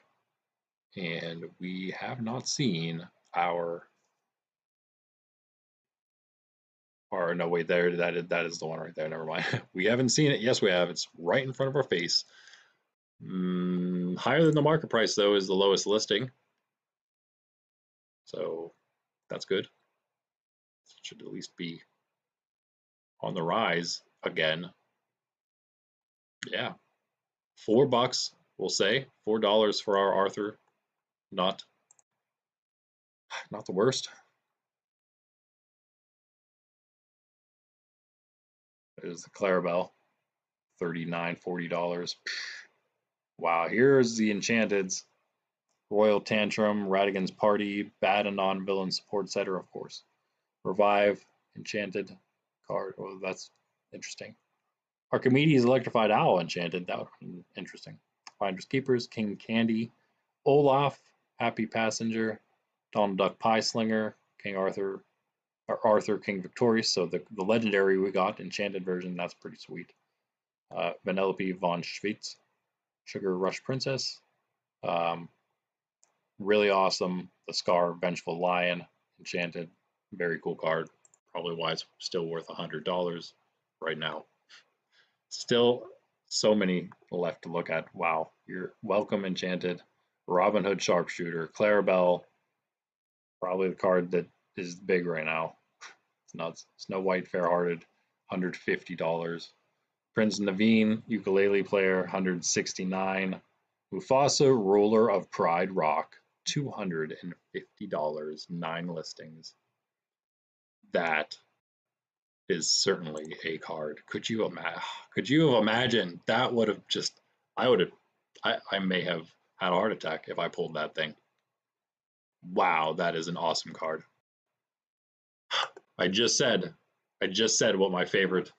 And we have not seen our or no, wait, there that is the one right there. Never mind. We haven't seen it. Yes, we have. It's right in front of our face. Higher than the market price though is the lowest listing. So that's good. It should at least be on the rise again. Yeah. $4, we'll say. $4 for our Arthur. Not the worst. There's the Clarabelle. $39, $40. Wow, here's the Enchanteds. Royal Tantrum, Radigan's Party, Bad and Non-Villain Support Setter, of course. Revive, Enchanted card. Oh, that's interesting. Archimedes Electrified Owl Enchanted. That would be interesting. Finders Keepers, King Candy, Olaf, Happy Passenger, Donald Duck Pie Slinger, King Arthur, or Arthur King Victorious. So the legendary we got, Enchanted version, that's pretty sweet. Vanellope von Schweetz, Sugar Rush Princess. Really awesome. The Scar Vengeful Lion, Enchanted. Very cool card. Probably why it's still worth $100 right now. Still so many left to look at. Wow. You're welcome, Enchanted. Robin Hood Sharpshooter. Clarabelle. Probably the card that is big right now. It's nuts. Snow White Fairhearted. $150. Prince Naveen, ukulele player, $169. Mufasa, Ruler of Pride Rock, $250, 9 listings. That is certainly a card. Could you have imagined? That would have just, I may have had a heart attack if I pulled that thing. Wow, that is an awesome card. I just said what my favorite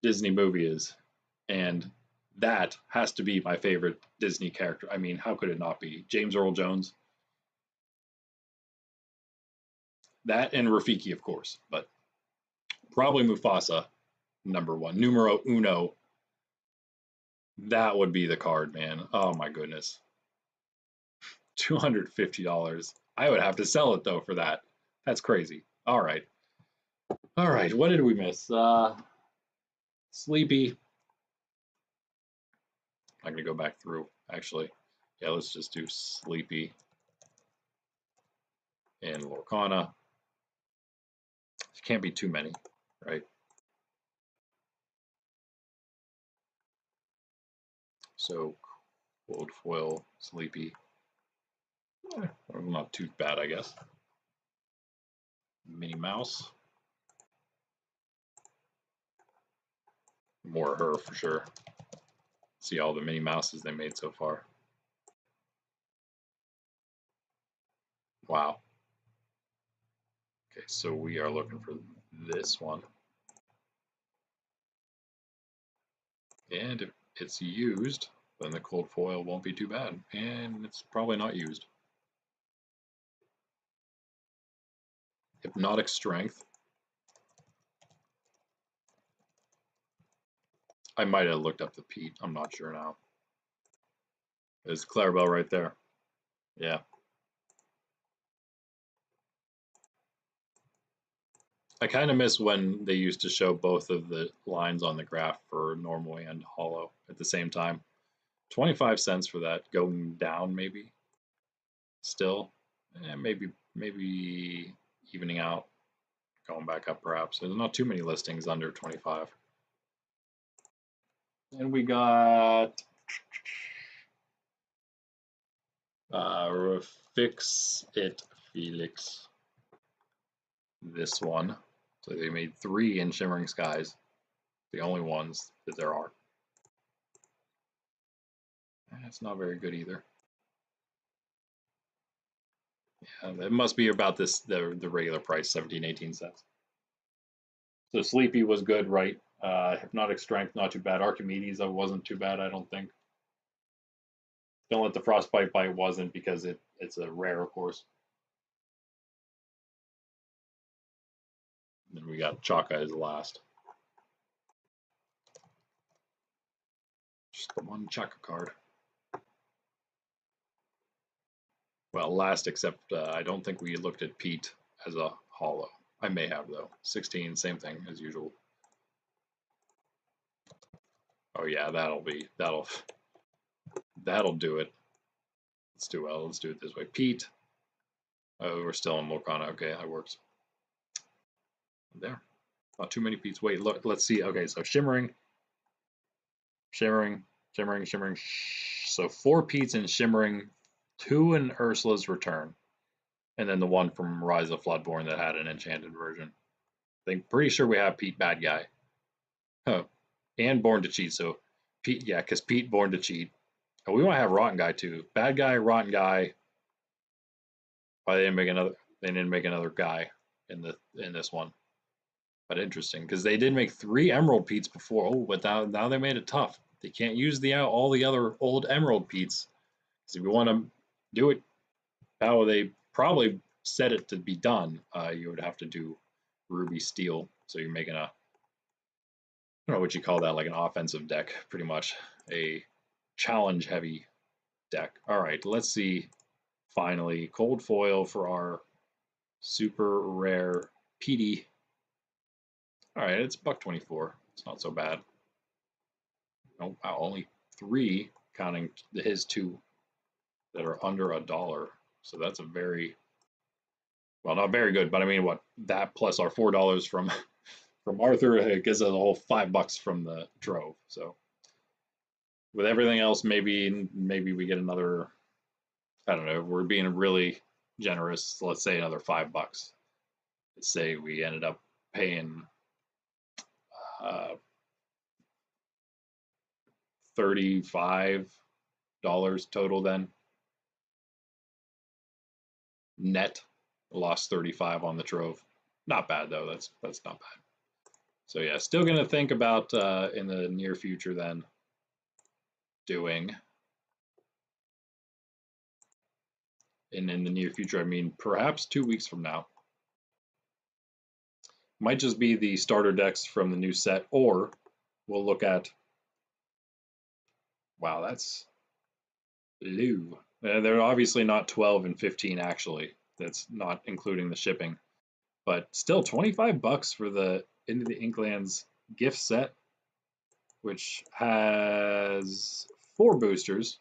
Disney movie is, and that has to be my favorite Disney character. I mean, how could it not be? James Earl Jones. That and Rafiki, of course, but probably Mufasa, number 1. Numero uno. That would be the card, man. Oh my goodness. $250. I would have to sell it though for that. That's crazy. All right. All right. What did we miss? Sleepy. I'm going to go back through, actually. Yeah, let's just do Sleepy and Lorcana. There can't be too many, right? So, Gold Foil, Sleepy. Not too bad, I guess. Minnie Mouse. More her for sure. See all the Minnie Mouses they made so far. Wow. Okay, so we are looking for this one. And if it's used, then the cold foil won't be too bad. And it's probably not used. Hypnotic Strength. I might have looked up the Pete. I'm not sure now. There's Clarabelle right there. Yeah. I kind of miss when they used to show both of the lines on the graph for normal and hollow at the same time. 25 cents for that, going down maybe. Still, maybe evening out, going back up perhaps. There's not too many listings under 25. And we got Fix It Felix. This one. So they made 3 in Shimmering Skies. The only ones that there are. That's not very good either. Yeah, it must be about the regular price, 17, 18 cents. So Sleepy was good, right? Hypnotic Strength, not too bad. Archimedes wasn't too bad, I don't think. Don't Let the Frostbite Bite wasn't because it's a rare, of course. Then we got Chaka as last. Just the one Chaka card. Well, last except I don't think we looked at Pete as a hollow. I may have though. 16, same thing as usual. Oh yeah, that'll do it. Let's do it this way. Pete. Oh, we're still in Lorcana. Okay, that works. There. Not too many Petes. Wait, look, let's see. Okay, so Shimmering. So 4 Petes in Shimmering, 2 in Ursula's Return, and then the one from Rise of Floodborn that had an enchanted version. I think pretty sure we have Pete Bad Guy. Oh, and Born to Cheat. So Pete, yeah, because Pete Born to Cheat. Oh, we want to have Rotten Guy too. Bad Guy, Rotten Guy. Why they didn't make another? They didn't make another guy in this one. But interesting, because they did make 3 Emerald Petes before. Oh, but now they made it tough. They can't use all the other old Emerald Petes. Because if you want to do it how they probably set it to be done, you would have to do Ruby Steel. So you're making I don't know what you call that, like an offensive deck, pretty much. A challenge heavy deck. All right, let's see. Finally, cold foil for our super rare PD. All right, it's $1.24. It's not so bad. Oh, wow, only 3, counting his 2 that are under $1. So that's a very, well, not very good, but I mean, what, that plus our $4 from Arthur, it gives us a whole $5 from the Trove. So with everything else, maybe we get another, I don't know, if we're being really generous, let's say another $5. Let's say we ended up paying $35 total then. Net, lost 35 on the Trove. Not bad though, that's not bad. So yeah, still gonna think about in the near future then doing, and in the near future I mean perhaps 2 weeks from now. Might just be the starter decks from the new set, or we'll look at, wow, that's blue. They're obviously not 12 and 15 actually. That's not including the shipping. But still $25 for the Into the Inklands gift set, which has 4 boosters,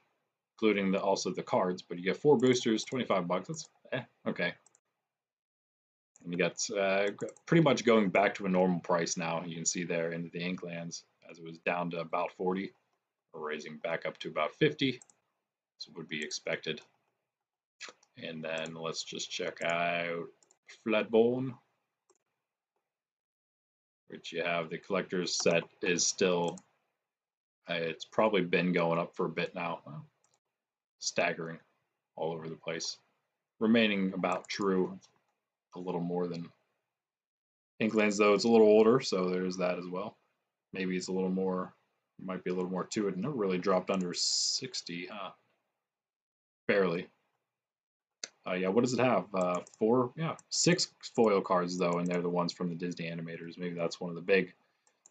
including also the cards, but you get 4 boosters, $25. That's okay. And you got pretty much going back to a normal price now. You can see there Into the Inklands, as it was down to about 40, or raising back up to about 50. So would be expected. And then let's just check out Flatbone, which you have the collector's set is still, it's probably been going up for a bit now. Well, staggering all over the place. Remaining about true, a little more than Inklands, though it's a little older, so there's that as well. Maybe it's a little more, might be a little more to it. Never really dropped under 60, huh? Barely. Yeah, what does it have? 6 foil cards though, and they're the ones from the Disney animators. Maybe that's one of the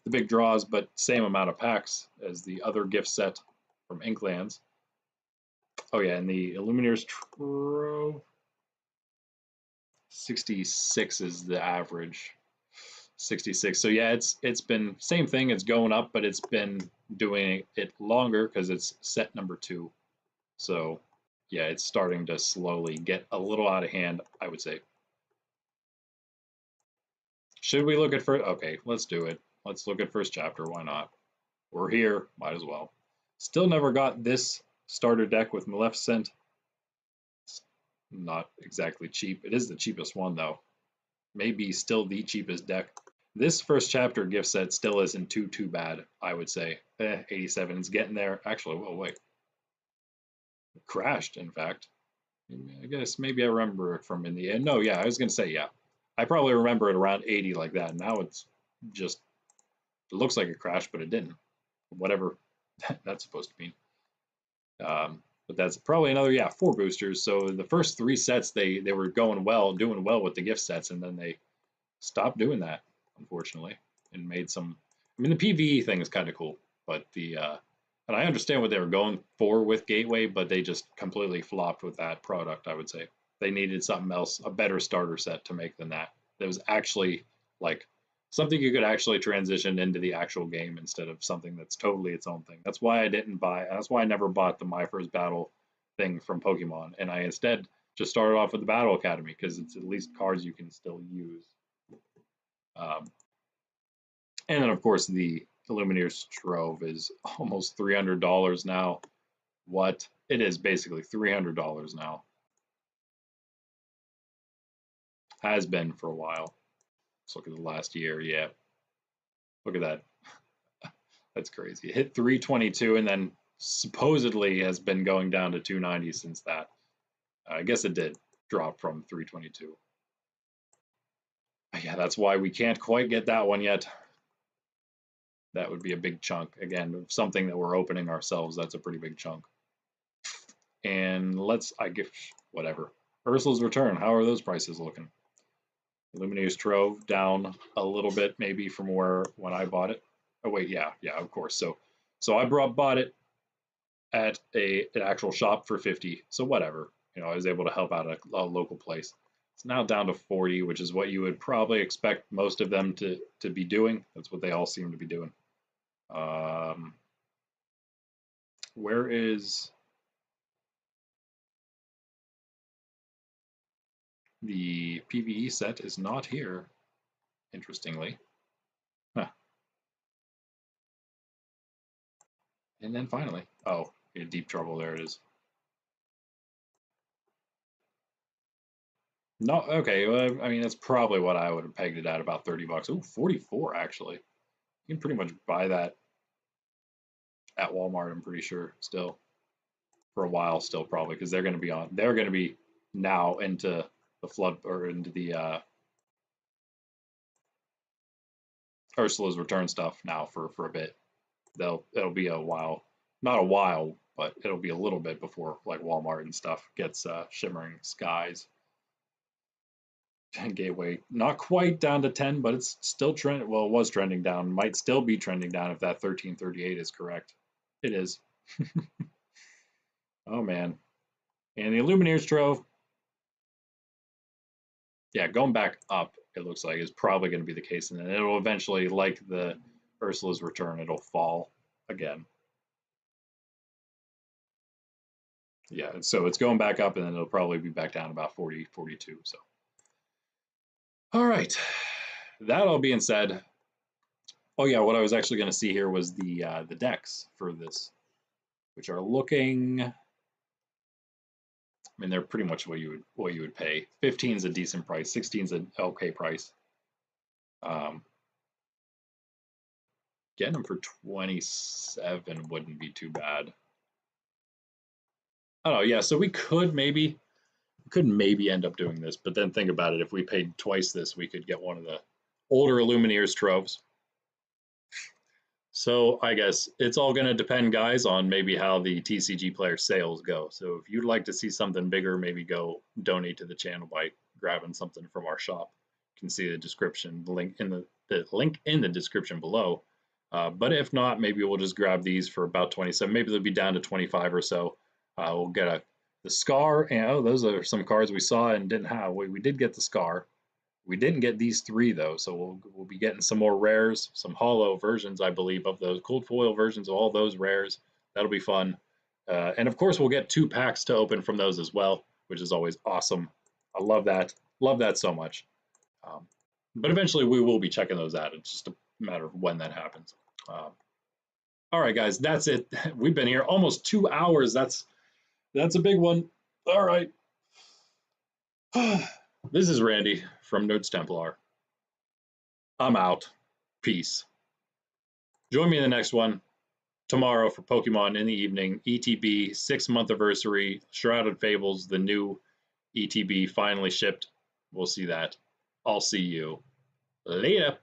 big draws, but same amount of packs as the other gift set from Inklands. Oh yeah, and the Illumineer's Trove, 66 is the average. 66. So yeah, it's been same thing. It's going up, but it's been doing it longer because it's set number 2. So yeah, it's starting to slowly get a little out of hand, I would say. Should we look at first? Okay, let's do it. Let's look at first chapter. Why not? We're here. Might as well. Still never got this starter deck with Maleficent. It's not exactly cheap. It is the cheapest one, though. Maybe still the cheapest deck. This first chapter gift set still isn't too bad, I would say. 87 is getting there. Actually, whoa, wait. It crashed, in fact. I guess maybe I remember it from in the end. No, yeah, I was going to say, yeah. I probably remember it around 80 like that. Now it's just, it looks like it crashed, but it didn't. Whatever that's supposed to mean. But that's probably another, 4 boosters. So the first 3 sets, they were doing well with the gift sets, and then they stopped doing that, unfortunately, and made some. I mean, the PvE thing is kind of cool, but and I understand what they were going for with Gateway, but they just completely flopped with that product, I would say. They needed something else, a better starter set to make than that. That was actually like something you could actually transition into the actual game instead of something that's totally its own thing. That's why that's why I never bought the My First Battle thing from Pokemon, and I instead just started off with the Battle Academy because it's at least cards you can still use. And then, of course, the Illumineer's Trove is almost $300 now. What? It is basically $300 now. Has been for a while. Let's look at the last year. Yeah. Look at that. That's crazy. It hit 322 and then supposedly has been going down to 290 since that. I guess it did drop from 322. Yeah, that's why we can't quite get that one yet. That would be a big chunk. Again, something that we're opening ourselves, that's a pretty big chunk. And I guess, whatever. Ursula's Return, how are those prices looking? Illumineer's Trove down a little bit maybe from when I bought it. Oh wait, yeah, of course. So I bought it at an actual shop for 50. So whatever. I was able to help out a local place. It's now down to 40, which is what you would probably expect most of them to be doing. That's what they all seem to be doing. Where is the PvE set? Is not here, interestingly. Huh. And then finally, oh, you're in deep trouble. There it is. No, okay. Well, I mean, that's probably what I would have pegged it at, about 30 bucks. Ooh, 44 actually. You can pretty much buy that at Walmart, I'm pretty sure, still. For a while still probably, because they're going to be now into the flood or into the Ursula's Return stuff now for a bit. It'll be a while. Not a while, but it'll be a little bit before like Walmart and stuff gets Shimmering Skies. Gateway not quite down to 10, but it's still trending. Well, it was trending down. Might still be trending down if that 1338 is correct. It is. Oh man. And the Illumineer's Trove. Yeah, going back up, it looks like is probably going to be the case, and then it'll eventually, like the Ursula's Return, it'll fall again. Yeah, so it's going back up, and then it'll probably be back down about 40, 42. So, all right. That all being said, oh yeah, what I was actually going to see here was the decks for this, which are looking mean, they're pretty much what you would pay. 15 is a decent price. 16 is an okay price. Getting them for 27 wouldn't be too bad. I don't know. Yeah, so we could maybe end up doing this, but then think about it. If we paid twice this, we could get one of the older Illumineers Troves. So I guess it's all going to depend, guys, on maybe how the TCG player sales go. So if you'd like to see something bigger, maybe go donate to the channel by grabbing something from our shop. You can see the description, the link in the description below. But if not, maybe we'll just grab these for about 27. Maybe they'll be down to 25 or so. We'll get the Scar, and oh, those are some cards we saw and didn't have. We did get the Scar. We didn't get these three though, so we'll be getting some more rares, some holo versions, I believe, of those cold foil versions of all those rares. That'll be fun, and of course we'll get 2 packs to open from those as well, which is always awesome. I love that so much. But eventually we will be checking those out. It's just a matter of when that happens. All right, guys, that's it. We've been here almost 2 hours. That's a big one. All right. This is Randy from Notes Templar. I'm out. Peace. Join me in the next one tomorrow for Pokemon in the evening. ETB 6-month anniversary. Shrouded Fables, the new ETB finally shipped. We'll see that. I'll see you later.